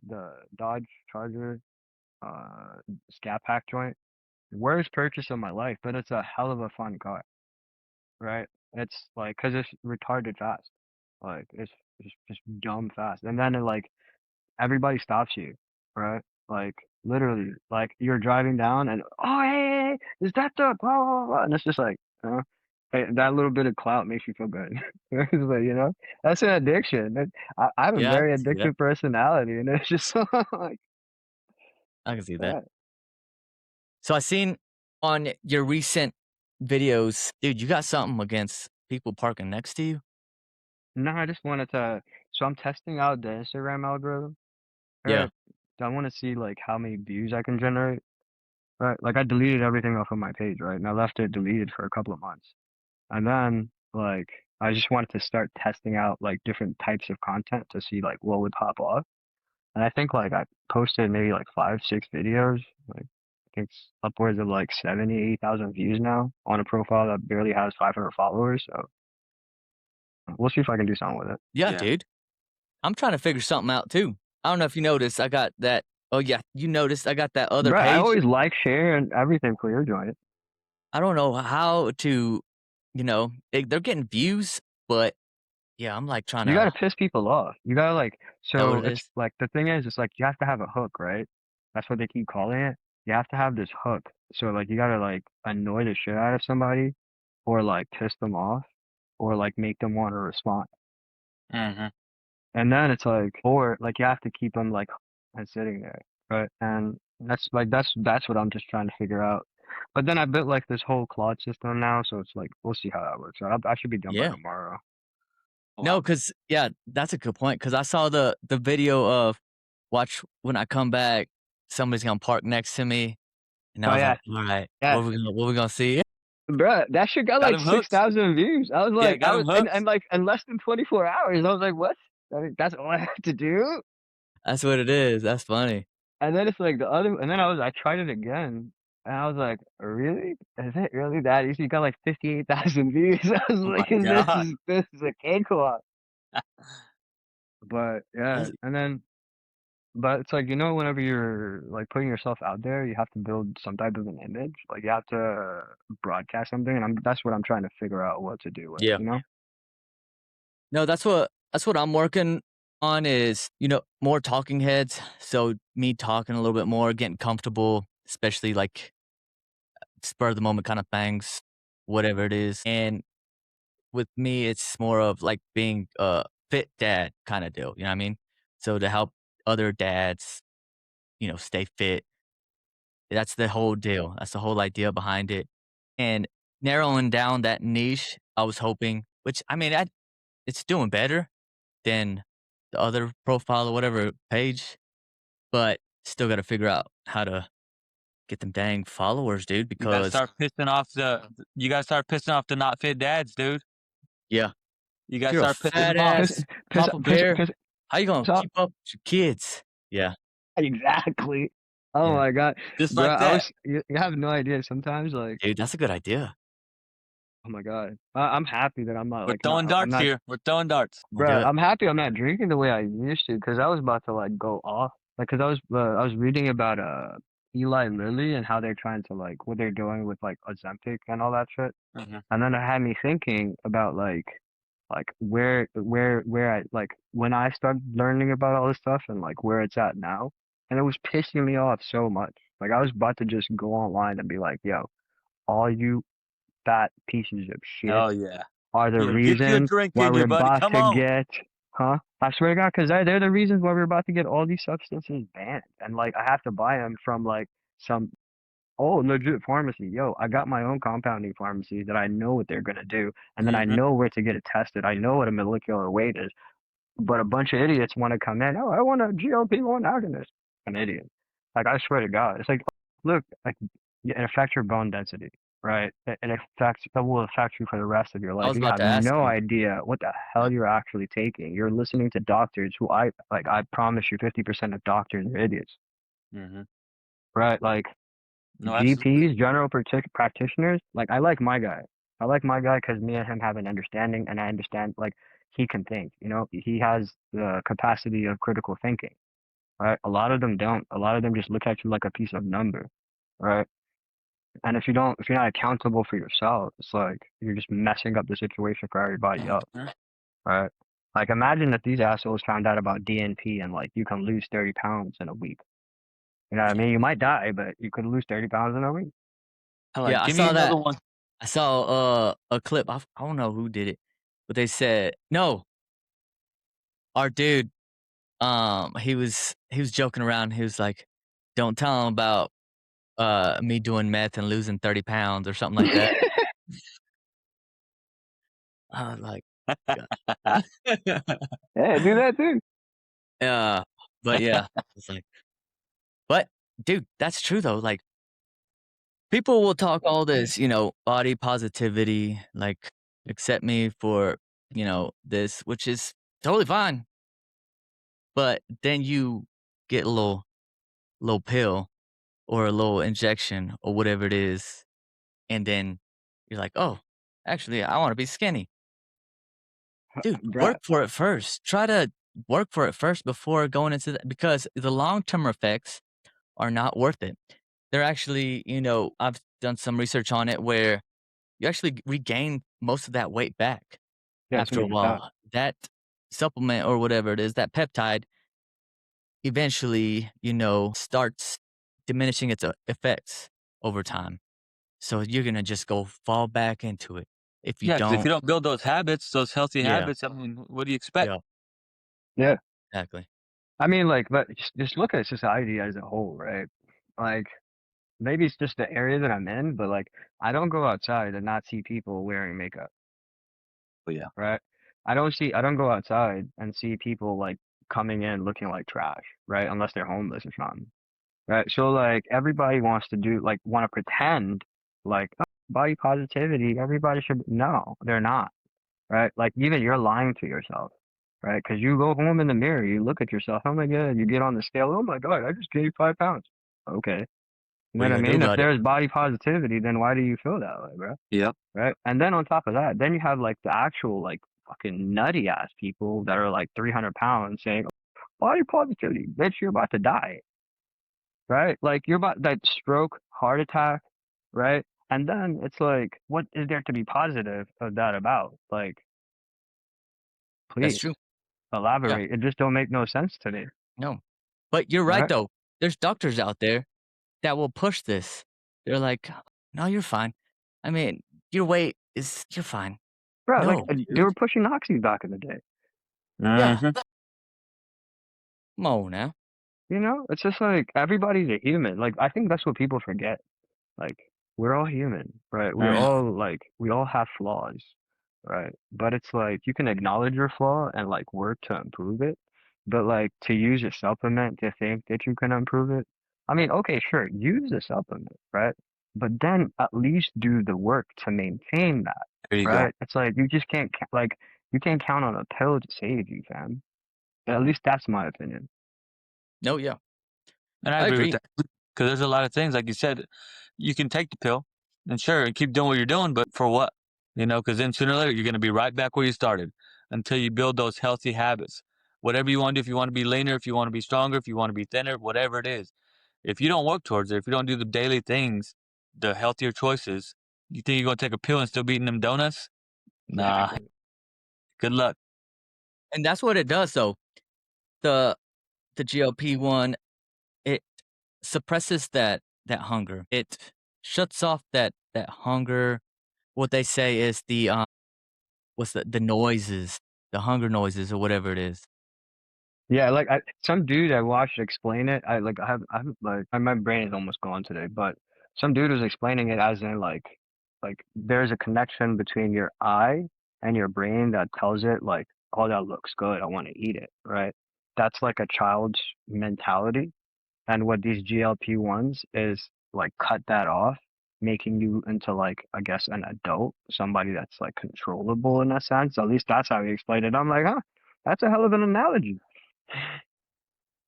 the Dodge Charger scat pack joint. Worst purchase of my life, but it's a hell of a fun car, right? It's like, cause it's retarded fast. Like it's just dumb fast. And then it like everybody stops you, right? Like literally, like you're driving down and oh hey, is that the blah blah blah? And it's just like, hey, that little bit of clout makes you feel good. It's like, that's an addiction. I have a Yeah, I very can see that. addictive personality, and it's just so like I can see that. that. So I seen on your recent videos, dude, you got something against people parking next to you? No, I just wanted to. So I'm testing out the Instagram algorithm. Yeah. Right. I want to see like how many views I can generate. Right. Like I deleted everything off of my page, right? And I left it deleted for a couple of months. And then like I just wanted to start testing out like different types of content to see like what would pop off. And I think like I posted maybe like 5, 6 videos. Like I think it's upwards of like 70, 80,000 views now on a profile that barely has 500 followers. So we'll see if I can do something with it. Yeah, Yeah. dude. I'm trying to figure something out too. I don't know if you noticed, I got that oh, yeah, you noticed I got that other Bro, I page. always like, share, and everything for your joint. I don't know how to, they're getting views, but yeah, I'm like trying You gotta to piss people off. You gotta like, know what so it it's is. like the thing is, it's like you have to have a hook, right? That's what they keep calling it. You have to have this hook. So like you gotta like annoy the shit out of somebody, or like piss them off, or like make them want to respond. Mhm. And then it's like, or like you have to keep them like and sitting there, right? And that's what I'm just trying to figure out. But then I built like this whole Claude system now, so it's like we'll see how that works out. I should be done by Yeah. tomorrow. No, Wow. cause yeah, that's a good point. Cause I saw the video of watch when I come back, somebody's gonna park next to me, and I Oh was yeah, like, "Alright, yeah. what we gonna see?" Bruh, that shit got Got like him hooked. 6,000 views. I was Yeah, like, got him and hooked. like in less than 24 hours, I was like, what? I mean, that's all I have to do. That's what it is, that's funny. And then it's like and then I tried it again, and I was like, really? Is it really that easy? You got like 58,000 views. I was Oh like, my god. this is a cakewalk. But yeah, That's and then, but it's like, whenever you're like putting yourself out there, you have to build some type of an image. Like you have to broadcast something, and that's what I'm trying to figure out what to do with, yeah. you know? No, that's what I'm working on is, more talking heads, so me talking a little bit more, getting comfortable, especially, like, spur of the moment kinda things, whatever it is, and with me, it's more of, like, being a fit dad kinda deal, you know what I mean? So to help other dads, stay fit That's the whole deal. That's the whole idea behind it. And narrowing down that niche, I was hoping, which I mean, it's doing better than the other profile or whatever page, but still got to figure out how to get them dang followers, dude. You gotta Because start pissing off the not fit dads, dude. yeah, You if gotta you're a start pissing fat them off. Piss, ass piss, papa piss, bear, piss, how you gonna piss off. keep up with your kids? Yeah, Exactly. Oh yeah, my God, Just bro. like that. You have no idea. Sometimes, like, dude, that's a good idea. oh my God, I'm happy that I'm not We're like throwing I'm darts not, here. We're throwing darts. I'm gonna do bro. it. I'm happy I'm not drinking the way I used to, because I was about to like go off, like, because I was reading about Eli Lilly and how they're trying to like what they're doing with like Ozempic and all that shit, Mhm. and then it had me thinking about like where I like when I started learning about all this stuff and like where it's at now, and it was pissing me off so much. Like I was about to just go online and be like, yo, all you fat pieces of shit Oh yeah. are the Yeah, get you a reason drink why in we're you, buddy. about Come to on. get, huh? I swear to God, because they're the reasons why we're about to get all these substances banned. And like, I have to buy them from like some, oh, legit pharmacy. Yo, I got my own compounding pharmacy that I know what they're going to do. And then I Mhm. know where to get it tested. I know what a molecular weight is. But a bunch of idiots want to come in. Oh, I want a GLP-1 agonist. An idiot. Like I swear to God, it's like, look, like it affects your bone density, right? It will affect you for the rest of your I life. was You about have to ask no you. idea what the hell you're actually taking. You're listening to doctors who I promise you, 50% of doctors are idiots, Mhm. right? Like No, absolutely. GPs, practitioners. Like I like my guy. I like my guy because me and him have an understanding, and I understand like he can think. You know, he has the capacity of critical thinking. Right? A lot of them don't. A lot of them just look at you like a piece of number, right? And if you're not accountable for yourself, it's like you're just messing up the situation for everybody else, Mhm. right? Like imagine if these assholes found out about DNP and like you can lose 30 pounds in a week. You know what I mean? You might die, but you could lose 30 pounds in a week. I'm like, Yeah, I give me saw another that. one. I saw a clip. I don't know who did it, but they said no. Our dude, he was joking around. He was like, "Don't tell him about me doing meth and losing 30 pounds or something like that." I was like, "God." Yeah, do that too. Yeah, but yeah, it's like, but dude, that's true though. Like, people will talk all this, body positivity, like, accept me for, this, which is totally fine. But then you get a little pill or a little injection or whatever it is, and then you're like, "Oh, actually, I wanna be skinny." Dude, Bruh. work for it first. Try to work for it first before going into that, because the long-term effects are not worth it. They're actually, I've done some research on it where you actually regain most of that weight back Yeah, as soon after a as you stop. while. That supplement or whatever it is, that peptide eventually, starts diminishing its effects over time. So you're gonna just go fall back into it if you Yeah, because if don't. you don't build those habits, those healthy Yeah, habits, I mean, what do you expect? yeah, Yeah. exactly. I mean, like, but just look at society as a whole, right? Like, maybe it's just the area that I'm in, but like, I don't go outside and not see people wearing makeup. Oh yeah. Right? I don't go outside and see people like coming in looking like trash, right? Unless they're homeless or something, right? So like everybody wants to want to pretend like oh, body positivity, everybody should, no, they're not, right? Like even you're lying to yourself, right? Because you go home in the mirror, you look at yourself, oh my God, you get on the scale, oh my God, I just gained 5 pounds. Okay. You What know are what you I gonna do mean? If about it? there's body positivity, then why do you feel that way, bro? Yep. Right? And then on top of that, then you have like the actual like fucking nutty ass people that are like 300 pounds saying body positivity, bitch, you're about to die, right? Like you're about that stroke, heart attack, right? And then it's like, what is there to be positive of that about? Like, That's please true. Yeah, elaborate. It just don't make no sense to me, no. But you're right right? though. There's doctors out there that will push this. They're like, "No, you're fine. I mean, your weight is you're fine." Bro, like No, they dude. were pushing oxys back in the day. Yeah, Mhm. come on now. You know, it's just like everybody's a human. Like I think that's what people forget. Like we're all human, right? We all have flaws, right? But it's like you can acknowledge your flaw and like work to improve it. But like to use a supplement to think that you can improve it. I mean, okay, sure, use the supplement, right? But then at least do the work to maintain that, There you go. right? It's like you just can't like you can't count on a pill to save you, fam. At least that's my opinion. No, yeah, And I I agree with agree. that because there's a lot of things, like you said, you can take the pill and sure, keep doing what you're doing, but for what? You know, because then sooner or later, you're going to be right back where you started until you build those healthy habits. Whatever you want to do, if you want to be leaner, if you want to be stronger, if you want to be thinner, whatever it is, if you don't work towards it, if you don't do the daily things, the healthier choices, you think you're going to take a pill and still be eating them donuts? Nah, Exactly. good luck. And that's what it does though. The the GLP-1, it suppresses that hunger. It shuts off that hunger. What they say is what's the noises, the hunger noises or whatever it is. Yeah, like some dude I watched explain it. I have like my brain is almost gone today, but some dude was explaining it as in like there's a connection between your eye and your brain that tells it like, oh, that looks good, I want to eat it, right? That's like a child's mentality. And what these GLP-1s is like cut that off, making you into like I guess an adult, somebody that's like controllable in a sense. At least that's how he explained it. I'm like, huh, that's a hell of an analogy.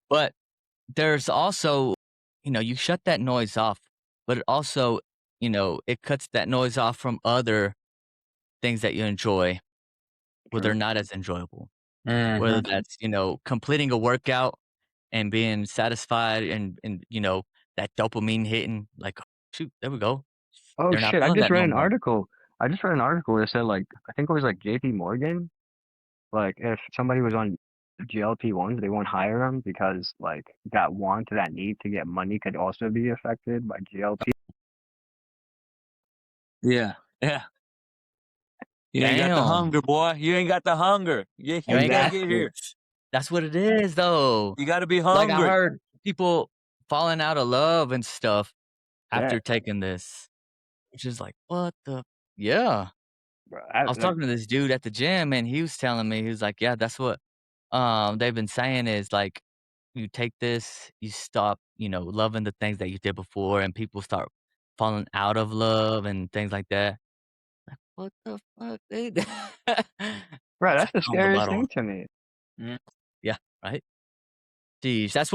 But there's also, you shut that noise off, but it also, it cuts that noise off from other things that you enjoy where they're True. not as enjoyable. Whether Hmm. that's, completing a workout and being satisfied and that dopamine hitting, like, shoot, there we go. Oh They're not shit, I feeling just that read no an more. article. I just read an article that said like I think it was like JP Morgan. Like if somebody was on GLP-1s, they won't hire them because like that want, that need to get money could also be affected by GLP. Yeah. Yeah. You ain't got the Damn. hunger, boy. You ain't got the hunger. You, You you ain't got to got get Exactly. here. That's what it is, though. You got to be Like, I hungry. heard people falling out of love and stuff Yeah, after taking this, which is like, what the Yeah. bro. I was talking to this dude at the gym, and he was telling me, he was like, "Yeah, that's what, they've been saying is, like, you take this, you stop, loving the things that you did before, and people start falling out of love and things like that." Like, what the fuck, dude? Bro, It's that's like, the I don't know scariest about thing all to me. Mm. Yeah, right? Jeez, that's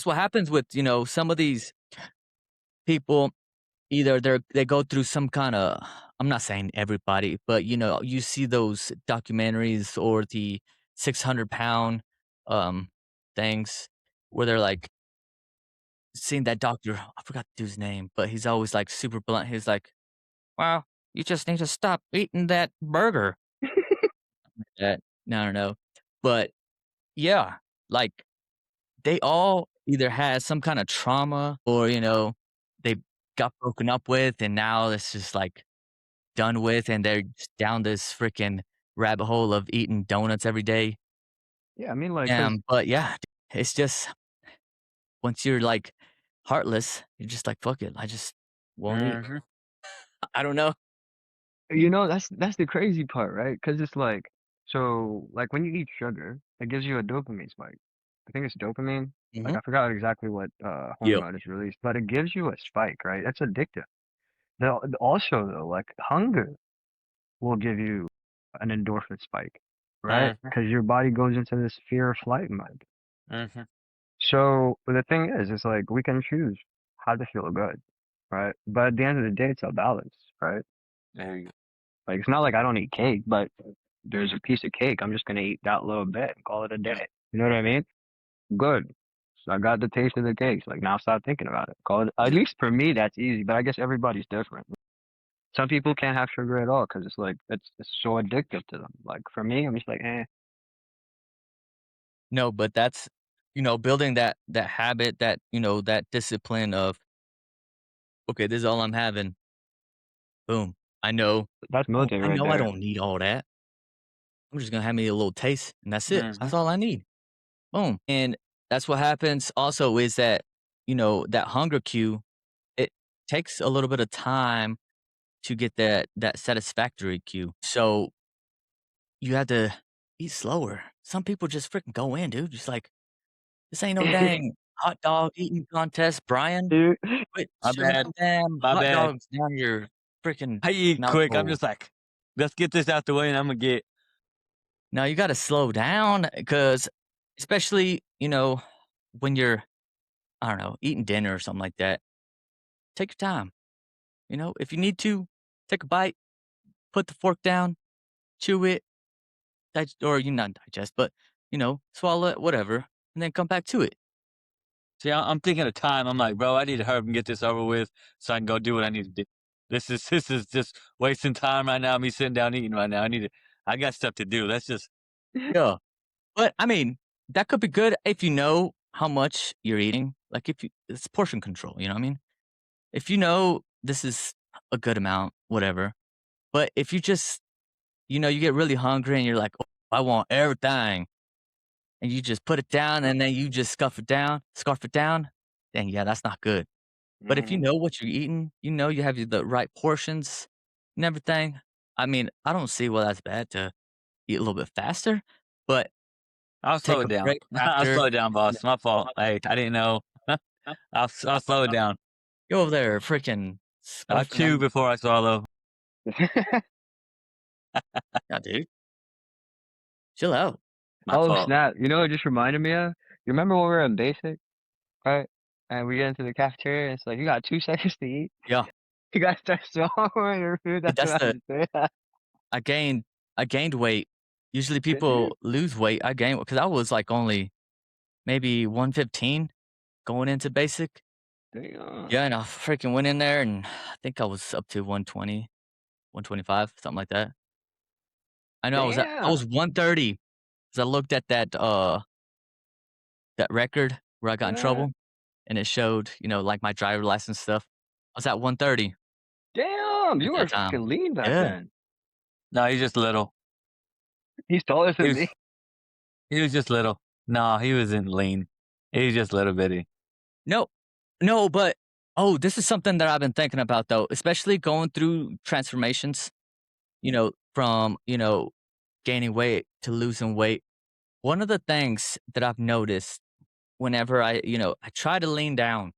what happens with, some of these people. Either they go through some kinda, I'm not saying everybody, but, you see those documentaries or the 600-pound, um, things where they're, like, seeing that doctor, I forgot the dude's name, but he's always, like, super blunt. He's like, "Well, you just need to stop eating that burger." That No, no, no. But, yeah, like, they all either had some kinda trauma or, they got broken up with, and now it's just, like, done with, and they're just down this freaking rabbit hole of eating donuts every day. Yeah, I mean like cuz But yeah, it's just once you're, like, heartless, you're just like, "Fuck it, I just won't eat." Mhm. I don't know. that's the crazy part, right? Cuz it's like so like when you eat sugar, it gives you a dopamine spike. I think it's dopamine. Like Mhm. I forgot exactly what Yep. hormone is released, but it gives you a spike, right? That's addictive. Also though, like hunger will give you an endorphin spike, right? Mhm. Because your body goes into this fear or flight mode. Mhm. So the thing is, it's like we can choose how to feel good, right? But at the end of the day, it's a balance, right? There you go. Like it's not like I don't eat cake, but there's a piece of cake. I'm just gonna eat that little bit and call it a day. You know what I mean? Good. So I got the taste of the cake. So, like now, stop thinking about it. Call it. At Yeah. least for me, that's easy. But I guess everybody's different. Some people can't have sugar at all because it's like it's so addictive to them. Like for me, I'm just like, eh. No, but that's, building that habit, that discipline of, "Okay, this is all I'm having." Boom. I know. That's Oh, military I right know I there. don't need all that. I'm just gonna have me a little taste, and that's it. That's Mhm. all I need. Boom. And that's what happens also is that, that hunger cue, it takes a little bit of time to get that satisfactory cue. So you have to eat slower. Some people just freaking go in, dude. Just like, this ain't no dang hot dog eating contest, Brian. Dude, Quit My shoving bad. them damn My hot bad. dogs down your freaking I eat mouth quick. I'm hole. just like, let's get this out the way and I'm gonna get. Now you gotta slow down because especially, when you're, I don't know, eating dinner or something like that, take your time. If you need to, take a bite, put the fork down, chew it, or you not digest, but swallow it, whatever, and then come back to it. See, I'm thinking of time. I'm like, bro, I need to hurry up and get this over with so I can go do what I need to do. This is just wasting time right now. Me sitting down eating right now. I got stuff to do. Let's just. Yeah. But I mean, that could be good if you know how much you're eating. Like it's portion control, you know what I mean? If you know this is a good amount, whatever. But if you just, you get really hungry and you're like, oh, I want everything. And you just put it down and then you just scarf it down, then yeah, that's not good. But if you know what you're eating, you have the right portions and everything. I mean, I don't see why that's bad to eat a little bit faster, but I'll slow take it a down. break I'll after. slow it down, boss. My fault. Hey, I didn't know. I'll slow it down. Go over there, freaking I'll scarfing chew them. before I swallow. Yeah, dude, chill out. My Oh fault. snap! You know what it just reminded me of? You remember when we were in basic, right? And we get into the cafeteria, and it's like you got 2 seconds to eat. Yeah, You gotta start swallowing your food. dude, That's what I was saying. I gained weight. Usually people lose weight. I gained because I was like only maybe 115 going into basic. Damn. Yeah, and I freaking went in there and I think I was up to 120, 125, something like that. I know I Damn. was 130 because I looked at that record where I got in Yeah. trouble and it showed, like my driver license stuff. I was at 130 Damn. at You were that time. fucking lean back Yeah. then. No, he's just little. He's taller He than was me. he was just little. No, he wasn't lean. He was just little bitty. No, no, but this is something that I've been thinking about though, especially going through transformations, from, gaining weight to losing weight. One of the things that I've noticed whenever I try to lean down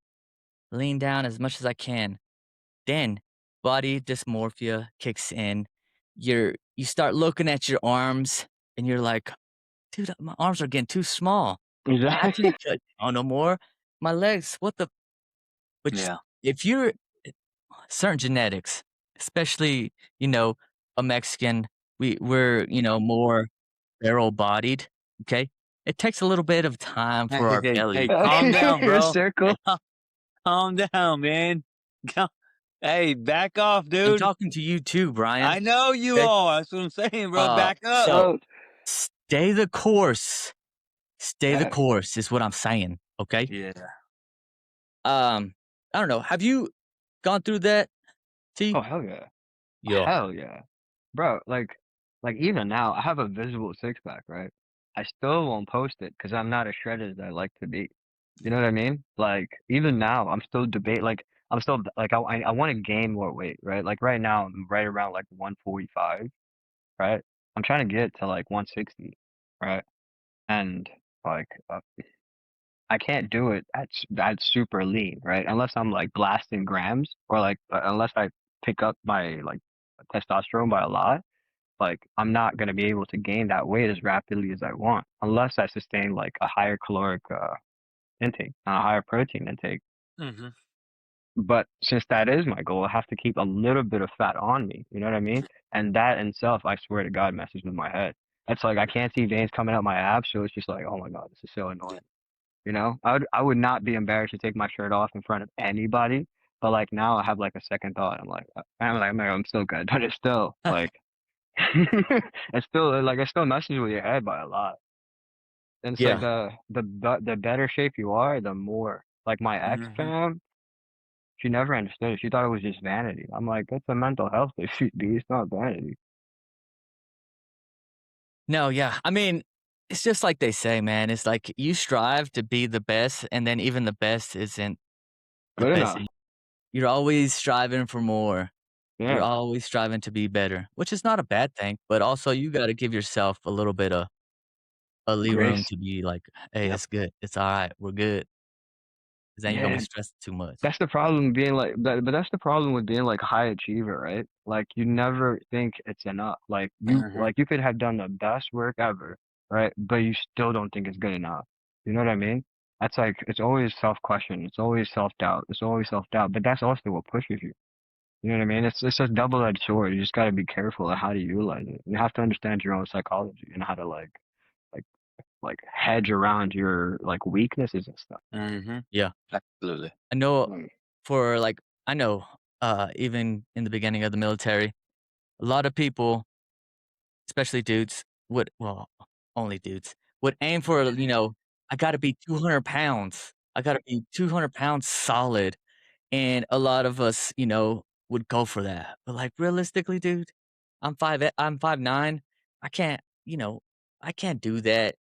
as much as I can, then body dysmorphia kicks in. You start looking at your arms and you're like, dude, my arms are getting too small. I Exactly. can't cut down no more. My legs, what the? But Yeah. if you're certain genetics, especially, a Mexican, we're, more barrel bodied. Okay. It takes a little bit of time for our Hey, belly. calm down, Your bro. circle. Calm down, man. Hey, back off, I'm dude. talking to you too, Brian. I know you Okay. are. That's what I'm saying, bro. Back up. So Oh, stay the course. Stay the yeah. course is what I'm saying. Okay. Yeah. I don't know. Have you gone through that, T? Oh, hell yeah. Yeah. Hell yeah. Bro, like even now, I have a visible six pack, right? I still won't post it because I'm not as shredded as I like to be. You know what I mean? Like even now, I'm still I'm still like I want to gain more weight, right? Like right now, I'm right around like 145, right? I'm trying to get to like 160, right? And like I can't do it at super lean, right? Unless I'm like blasting grams or like unless I pick up my like testosterone by a lot, like I'm not gonna be able to gain that weight as rapidly as I want unless I sustain like a higher caloric intake and a higher protein intake. Mm-hmm. But since that is my goal, I have to keep a little bit of fat on me. You know what I mean? And that in itself, I swear to God, messes with my head. It's like I can't see veins coming out my abs, so it's just like, oh my God, this is so annoying. You know, I would not be embarrassed to take my shirt off in front of anybody, but like now I have like a second thought. I'm still good, but it's still like it's still like it still messes with your head by a lot. And it's like Yeah. the better shape you are, the more like my ex Mm-hmm. fam, she never understood it. She thought it was just vanity. I'm like, it's a mental health issue, dude. It's not vanity. No, yeah. I mean, it's just like they say, man. It's like you strive to be the best, and then even the best isn't the Good best. enough. You're always striving for more. You're Yeah. always striving to be better, which is not a bad thing, but also you gotta give yourself a little bit of a lee room Grace. to be like, "Hey, Yep. it's good. It's alright. We're good." 'Cause then you don't be Yeah. stressed too much. That's the problem being like that, but that's the problem with being like a high achiever, right? Like you never think it's enough. Mhm. You could have done the best work ever, right? But you still don't think it's good enough. You know what I mean? That's like it's always self-question, it's always self-doubt, it's always self-doubt, but that's also what pushes you. You know what I mean? It's a double-edged sword. You just gotta be careful of how to utilize it. You have to understand your own psychology and how to like hedge around your like weaknesses and stuff. Mhm. Yeah. Absolutely. I know Mm. for, like I know, even in the beginning of the military, a lot of people, especially dudes, would well, only dudes, would aim for, "I gotta be 200 pounds. I gotta be 200 pounds solid." And a lot of us, would go for that. But, like, realistically, dude, I'm 5'9". I can't, I can't do that,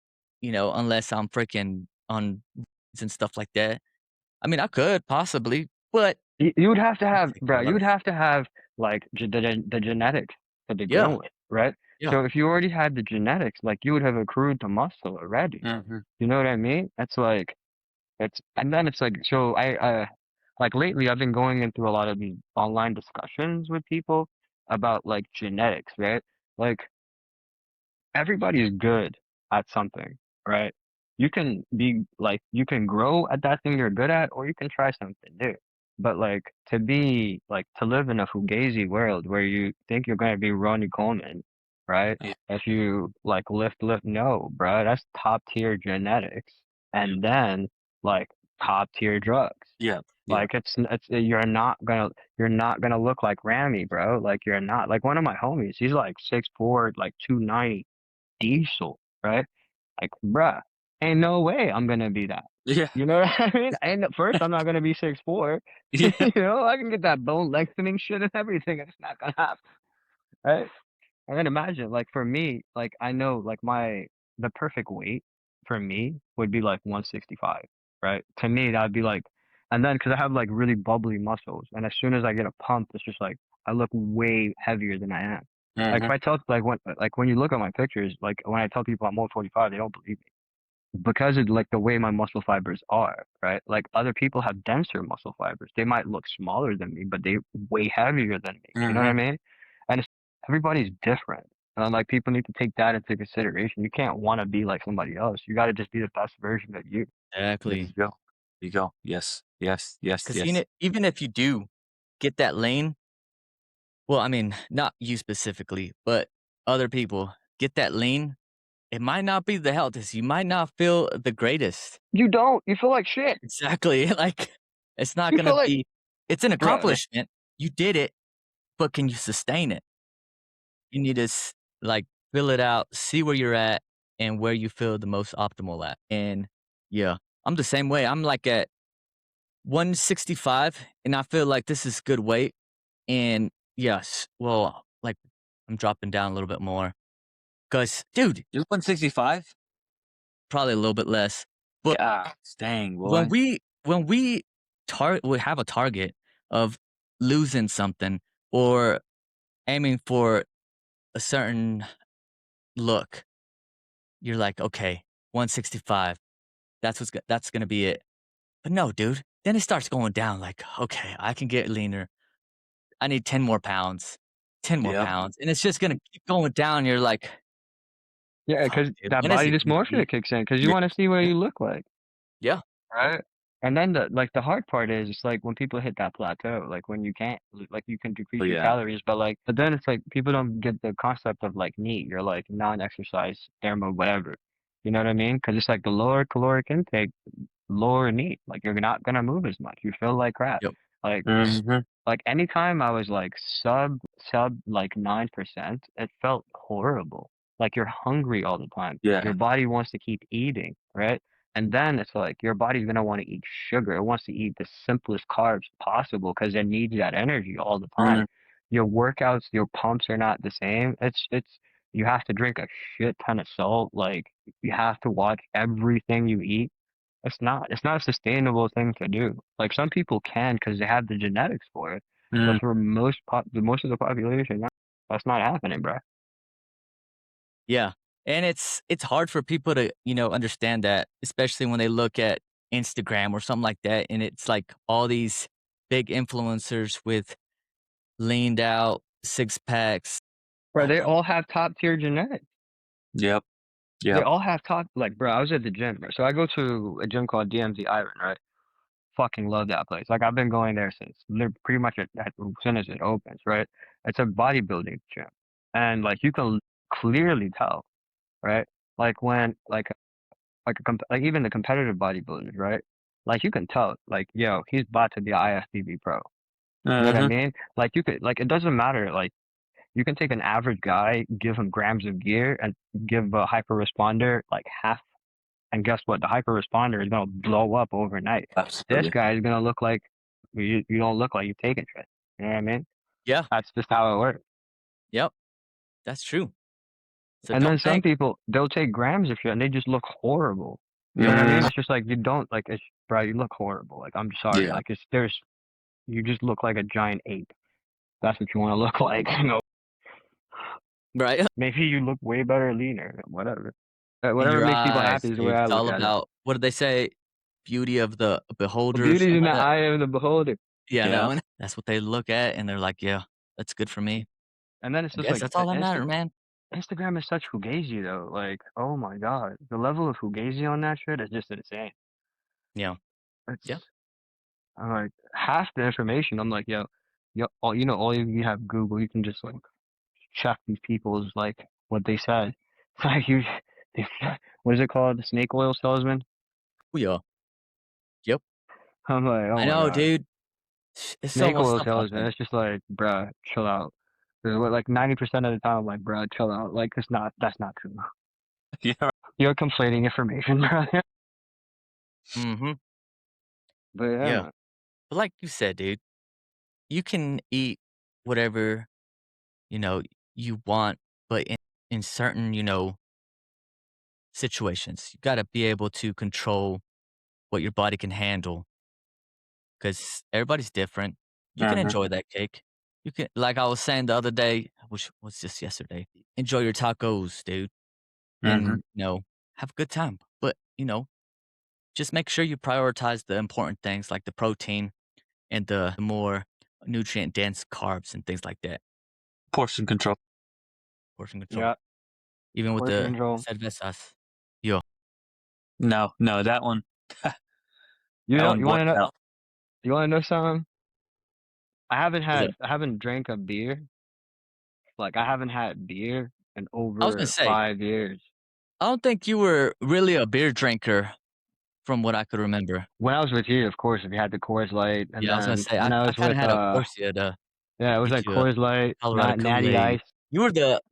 unless I'm freaking on and stuff like that. I mean, I could possibly, but You would have to it'd have, take a bro. You lot would of have to have like the genetics to Yeah, begin with, right? yeah. So if you already had the genetics, like you would have accrued to muscle already. Mhm. You know what I mean? That's like and then it's like so like lately I've been going into a lot of these online discussions with people about like genetics, right? Like everybody's good at something, right? You can grow at that thing you're good at, or you can try something new. But like to live in a fugazi world where you think you're gonna be Ronnie Coleman, right? Yeah. If you like lift, no, bro, that's top tier genetics, and then like top tier drugs. Yep. Yep. Like you're not gonna look like Ramy, bro. Like you're not. Like one of my homies, he's like 6'4", like 290 diesel, right? Like, bruh, ain't no way I'm gonna be that. Yeah. You know what I mean? And at first, I'm not gonna be 6'4". Yeah. You know, I can get that bone lengthening shit and everything. It's not gonna happen, right? And then imagine, like for me, like I know, like the perfect weight for me would be like 165, right? To me, that'd be like, and then because I have like really bubbly muscles, and as soon as I get a pump, it's just like I look way heavier than I am. Like if Mhm. I tell like when you look at my pictures, like when I tell people I'm 145, they don't believe me because of like the way my muscle fibers are, right? Like other people have denser muscle fibers. They might look smaller than me, but they way heavier than me. You know what I Mhm. mean? And everybody's different. And like people need to take that into consideration. You can't want to be like somebody else. You got to just be the best version of you. There you exactly. go. There you go. Yes. Yes. Yes. 'Cause Yes. even if you do get that lane well, I mean, not you specifically, but other people get that lean, it might not be the healthiest. You might not feel the greatest. You don't. You feel like shit. Exactly. Like, it's not You gonna feel like, be it's an bruh. accomplishment. You did it, but can you sustain it? You need to like fill it out, see where you're at and where you feel the most optimal at. And yeah, I'm the same way. I'm like at 165 and I feel like this is good weight. And yes, well, like I'm dropping down a little bit more. Cause dude, You're 165? probably a little bit less. But God dang, when boy. we have a target of losing something or aiming for a certain look, you're like, okay, 165. That's gonna be it. But no, dude. Then it starts going down. Like, okay, I can get leaner. I need 10 more pounds, 10 more Yep. pounds, and it's just gonna keep going down. You're like, Yeah, fuck, because dude. that When is body it gonna dysmorphia be? kicks in because you Yeah. want to see what you look like. Yeah, Right. And then the hard part is it's like when people hit that plateau, like when you can't like you can decrease Oh your yeah. calories, but then it's like people don't get the concept of like NEAT, or like non-exercise thermo whatever. You know what I mean? Because it's like the lower caloric intake, lower NEAT. Like you're not gonna move as much. You feel like crap. yep, Like Mhm. like anytime I was like sub like 9%, it felt horrible. Like you're hungry all the time. Your Yeah. body wants to keep eating, right? And then it's like your body's gonna want to eat sugar. It wants to eat the simplest carbs possible because it needs that energy all the time. Mhm. Your workouts, your pumps are not the same. You have to drink a shit ton of salt. Like, you have to watch everything you eat. It's not a sustainable thing to do. Like, some people can because they have the genetics for it, but Mm. for most of the population, that's not happening, bro. Yeah. And it's hard for people to, understand that, especially when they look at Instagram or something like that. And it's like all these big influencers with leaned out six packs. Bro, they all have top tier genetics. Yep. They Yep. all have top, like, bro, I was at the gym, bro. So I go to a gym called DMZ Iron, right? Fucking love that place. Like, I've been going there since pretty much as soon as it opens, right? It's a bodybuilding gym. And like, you can clearly tell, right? Like when like even the competitive bodybuilders, right? Like, you can tell, like, yo, he's about to be an IFBB pro. You know what I Mm-hmm. mean? Like, you could, like, it doesn't matter. Like, you can take an average guy, give him grams of gear, and give a hyper responder like half. And guess what? The hyper responder is gonna blow up overnight. This Absolutely. guy is gonna look like you don't look like you've taken shit. You know what I mean? Yeah. That's just how it works. Yep. That's true. So And don't then some think. people, they'll take grams of shit and they just look horrible. You know what I mean? Mm. It's just like, you don't like it's bro, you look horrible. Like, I'm sorry. Yeah. Like, you just look like a giant ape. That's what you want to look like. Right. Maybe you look way better leaner. Whatever. In Whatever your makes people eyes, happy is the way dude. I It's look all at it. about, what did they say? Beauty of the beholder or Beauty is something in like the that. eye of the beholder. Yeah, that Yeah. one. That's what they look at and they're like, yeah, that's good for me. And then it's I just guess like that's all that matters, man. Instagram is such fugazi though. Like, oh my god, the level of fugazi on that shit is just insane. Yeah. It's Yeah. I'm like, half the information. I'm like, yo, all you have Google. You can just like check these people's like what they said. Like, they, what is it called? The snake oil salesman. Oh, yeah. Yep. I'm like, oh I my know, god, dude. It's so snake much oil stuff out salesman. there. It's just like, bruh, chill out. 'Cause like 90% of the time, I'm like, bruh, chill out. Like, that's not true. Yeah. You're conflating information, bro. Mm-hmm. But yeah, Yeah. man. But like you said, dude, you can eat whatever, you know, you want, but in certain, situations, you got to be able to control what your body can handle because everybody's different. You can Mm-hmm. enjoy that cake. You can, like I was saying the other day, which was just yesterday, enjoy your tacos, dude, Mm-hmm. and, have a good time. But, just make sure you prioritize the important things like the protein and the more nutrient dense carbs and things like that. Portion control. Portion control. Yeah, Even with portion the control. cervezas. Yo, No, that one. You That know, one boils out. you want to know something? is it? I haven't drank a beer. Like, I haven't had beer in I was gonna over say, 5 years. I don't think you were really a beer drinker from what I could remember. When I was with you, of course, we had the Coors Light, and Yeah, I was gonna then say, when I I was kinda with had to force you to yeah, it was get like you a Coors Light, Colorado not Natty Kool-Aid. Ice. You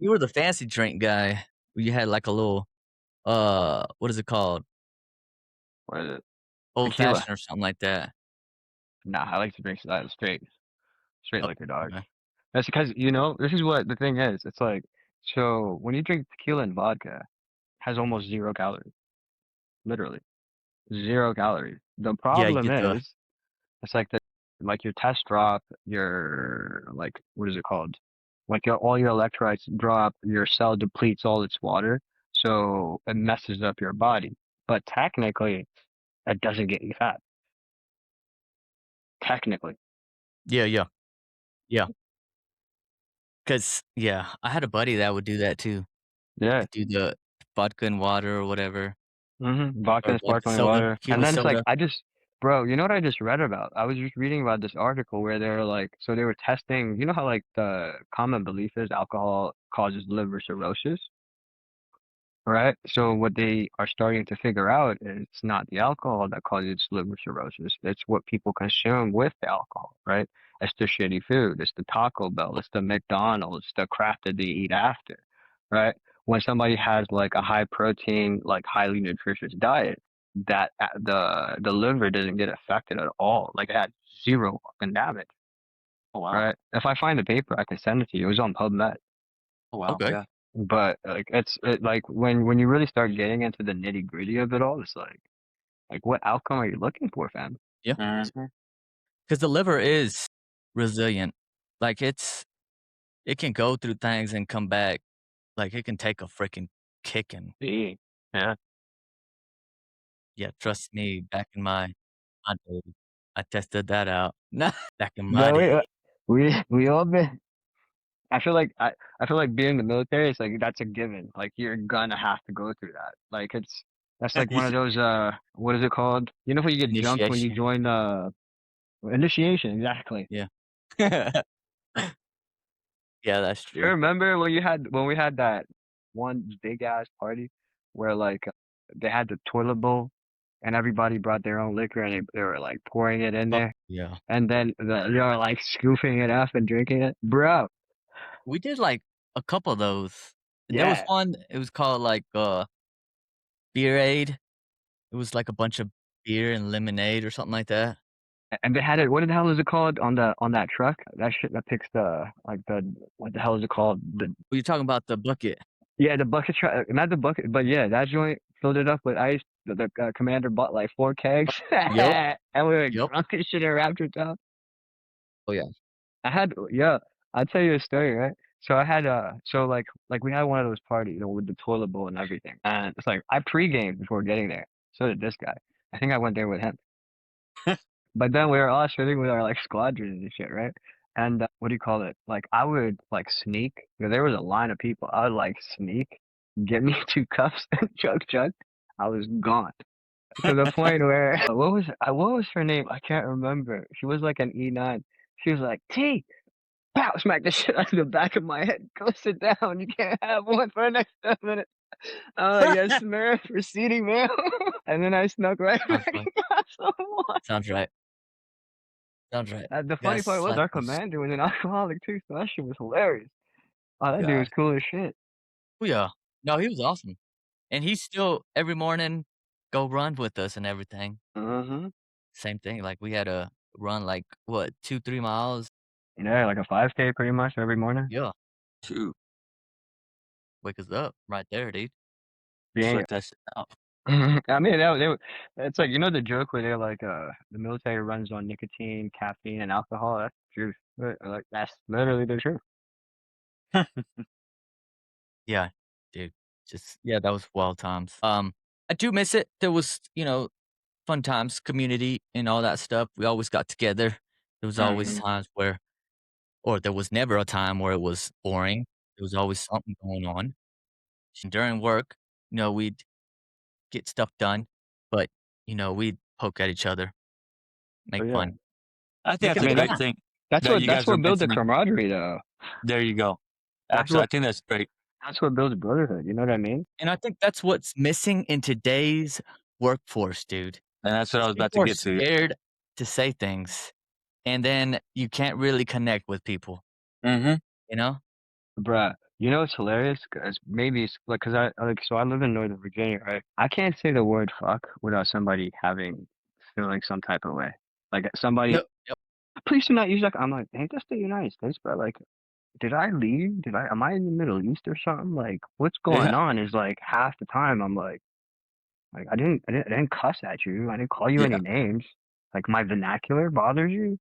were the fancy drink guy. You had like a little, what is it called? What is it? Old Tequila. fashioned or something like that. Nah, I like to drink straight Oh, liquor, dog. okay. That's because this is what the thing is. It's like, so when you drink tequila and vodka, it has almost 0 calories, literally 0 calories. The Yeah, you problem get the is, it's like your test drop, your like what is it called? Like all your electrolytes drop, your cell depletes all its water, so it messes up your body. But technically, it doesn't get you fat. Technically, yeah, yeah, yeah. 'Cause, yeah, I had a buddy that would do that too. yeah. He'd do the vodka and water or whatever, Vodka or and vodka sparkling soda, water, and tequila then it's like soda. bro, you know what I just read about? I was just reading about this article where they're like, so they were testing. You know how like the common belief is alcohol causes liver cirrhosis? Right. So what they are starting to figure out is it's not the alcohol that causes liver cirrhosis. It's what people consume with the alcohol, right? It's the shitty food. It's the Taco Bell. It's the McDonald's, the crap that they eat after, right? When somebody has like a high protein, like highly nutritious diet, that the liver doesn't get affected at all. Like, it had zero fucking damage, Oh wow. right? If I find the paper, I can send it to you. It was on PubMed. Oh wow. Okay. Yeah. But like like when you really start getting into the nitty gritty of it all, it's like what outcome are you looking for, fam? Yeah, Mm-hmm. because the liver is resilient. Like it can go through things and come back. Like it can take a freaking kicking. See, yeah. Yeah, trust me. Back in my day, I tested that out. Back in my No, day. we all been. I feel like being in the military is like that's a given. Like you're gonna have to go through that. Like that's like one of those what is it called? You know when you get jumped when you Initiation. join initiation, exactly. Yeah. Yeah, that's You true. remember when we had that one big ass party where like they had the toilet bowl and everybody brought their own liquor and they were like pouring it in Oh, there yeah. and then they were like scooping it up and drinking it. Bro, We did like a couple of those. There was yeah. one, it was called like Beer Aid. It was like a bunch of beer and lemonade or something like that. And they had it. What the hell is it called on that truck? That shit that picks the like the what the hell is it called? Were you talking about the bucket? Yeah, the bucket truck, not the bucket, but yeah, that joint filled it up with ice. The commander bought like 4 kegs, Yep. and we were Yep. drunk and shit in Raptor Town. Oh yeah. Yeah, I'll tell you a story, right? So I had so like we had one of those parties, with the toilet bowl and everything, and it's like I pre-gamed before getting there. So did this guy. I think I went there with him. But then we were all sitting with our like squadrons and shit, right? And what do you call it? Like I would like sneak. There was a line of people. I would like sneak, get me 2 cups, and chug. I was gone to the point where what was her name? I can't remember. She was like an E9. She was like T. Pow! Smack the shit out of the back of my head. Go sit down. You can't have one for the next 10 minutes. Oh yes, ma'am. Proceeding, ma'am. And then I snuck right Sounds back right. and got some more. Sounds right. Sounds right. The funny part Yes, was like our those. commander was an alcoholic too, so that shit was hilarious. Oh, that dude Yeah. was cool as shit. Oh yeah. No, he was awesome. And he still every morning go run with us and everything. Mm-hmm. Same thing. Like we had to run like what, 2-3 miles. Yeah, like a 5K pretty much every morning. Yeah. Shoot. Wake us up right there, dude. Being, Sweat that shit out. I mean, it's like the joke where they're like, the military runs on nicotine, caffeine, and alcohol. That's the truth. Like that's literally the truth. Yeah, dude. Yeah, that was wild times. I do miss it. There was, fun times, community and all that stuff. We always got together. There was always Mm-hmm. times where or there was never a time where it was boring. There was always something going on. And during work, we'd get stuff done, but, we'd poke at each other, So make yeah, fun. I think Make that's it a I mean great fun. thing that's that you that's guys are what builds the mentioning. camaraderie though. There you go. That's Absolutely. I what think that's great. that's what builds brotherhood. You know what I mean? And I think that's what's missing in today's workforce, dude. And that's what I was about to People are get to. scared to say things, and then you can't really connect with people, Mm-hmm. you know? Bruh, you know what's hilarious? 'Cause maybe it's like, cause so I live in Northern Virginia, right? I can't say the word fuck without somebody feeling some type of way. Like somebody, Yep, yep. please do not use that. I'm like, ain't this the United States? But like, did I leave? Am I in the Middle East or something? Like, what's going Yeah. on? Is like half the time I'm like I didn't cuss at you. I didn't call you Yeah. any names. Like my vernacular bothers you,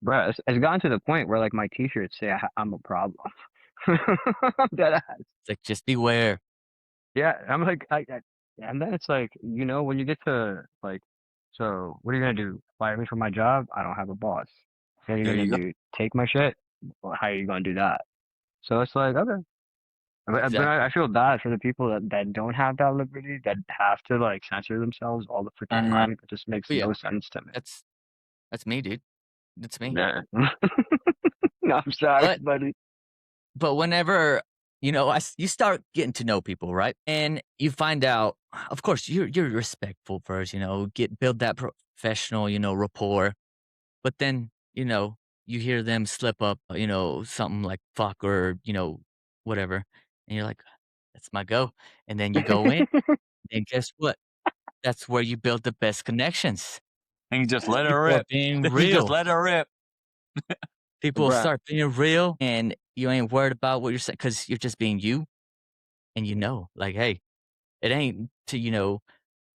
bruh. It's gotten to the point where like my T-shirts say I'm a problem. I'm dead ass. It's like, just beware. Yeah, I'm like, and then it's like, when you get to like, so what are you gonna do? Fire me from my job? I don't have a boss. What are you There gonna you go. do? Take my shit? Well, how are you gonna do that? So it's like, okay. But Exactly. I feel bad for the people that don't have that liberty, that have to like censor themselves all the freaking Mm-hmm. time. It just makes But yeah, no sense to me. that's me, dude. That's me. Yeah. No, I'm sorry, But buddy. whenever you start getting to know people, right? And you find out, of course, you're respectful first, build that professional, rapport. But then, you hear them slip up, something like fuck or, whatever. And you're like, that's my go. And then you go in, and guess what? That's where you build the best connections. And you just let it People are rip. being You just real. let it rip. People Bruh. start being real, and You ain't worried about what you're saying because you're just being you, and like, hey, it ain't to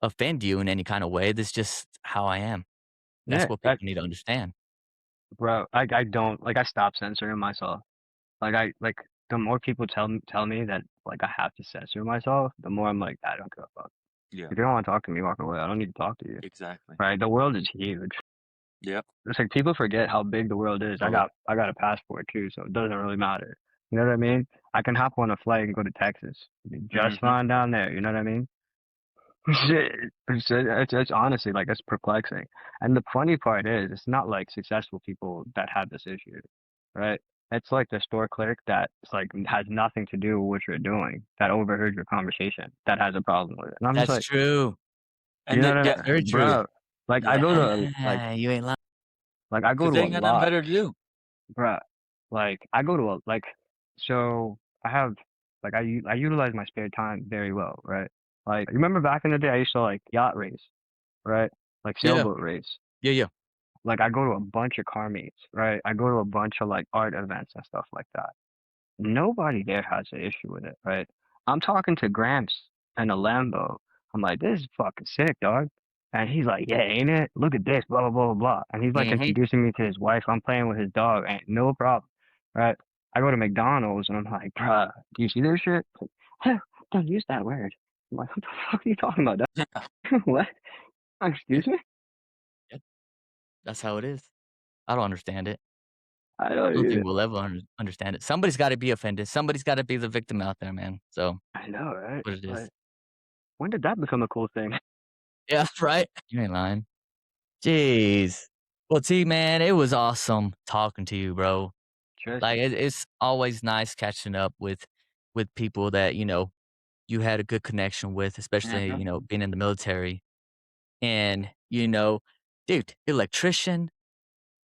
offend you in any kind of way. This is just how I am. That's Yeah, what that people need to understand. bro. I don't like. I stopped censoring myself. Like the more people tell me that like I have to censor myself, the more I'm like I don't give a fuck. Yeah, If you don't want to talk to me, walk away. I don't need to talk to you. exactly. Right? The world is huge. Yep. It's like people forget how big the world is. Oh, I got a passport too, so it doesn't really matter. You know what I mean? I can hop on a flight and go to Texas. Be just Mhm. fine down there. You know what I mean? It's honestly like it's perplexing. And the funny part is, it's not like successful people that have this issue, right? It's like the store clerk that like has nothing to do with what you're doing, that overheard your conversation, that has a problem with it. And I'm just that's like, true. you And know they what yeah, I Very mean, true. bro? Like I go to Yeah, you ain't lying. like I go 'cause to they a ain't got nothing lot. better to do. Bruh, like I go to a like so I have like I utilize my spare time very well, right? Like you remember back in the day I used to like yacht race, right? Like Yeah, sailboat race. yeah, yeah. Like I go to a bunch of car meets, right? I go to a bunch of like art events and stuff like that. Nobody there has an issue with it, right? I'm talking to Gramps in a Lambo. I'm like, this is fucking sick, dog. And he's like, yeah, ain't it? Look at this, blah, blah, blah, blah, blah. And he's like Mhm. introducing me to his wife. I'm playing with his dog, and no problem, right? I go to McDonald's and I'm like, bruh, do you see this shit? Like, don't use that word. I'm like, what the fuck are you talking about, dog? What? Yeah, Excuse me? yeah. That's how it is. I don't understand it. I I don't don't think either. we'll ever understand it. Somebody's gotta be offended. Somebody's gotta be the victim out there, man. So, I know, right? what it is. But when did that become a cool thing? Yeah, right? You ain't lying. Jeez. Well, T, man, it was awesome talking to you, bro. Like, Tristan. it's always nice catching up with people that, you had a good connection with, especially, Mhm. being in the military. And, dude, electrician,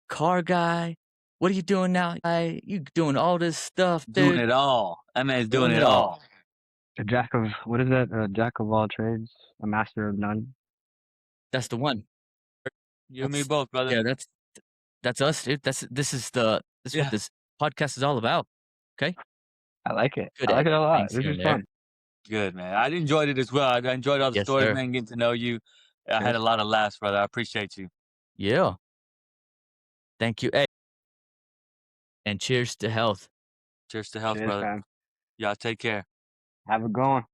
car guy, what are you doing now? You doing all this stuff, Doing dude. it all. That man's doing Doing it it all. all. A jack of what is that? A jack of all trades, a master of none. That's the one. You and me That's both, brother. yeah, that's us, dude. This is what Yeah. this podcast is all about. Okay? I like it. Good I like it a lot. things This here is and there. fun. Good, man. I enjoyed it as well. I enjoyed all the Yes, stories, sir. man, getting to know you. I had a Cheers. lot of laughs, brother. I appreciate you. Yeah. Thank you. Hey, and cheers to health. Cheers to health, Cheers, brother. fam. Y'all take care. Have a good one.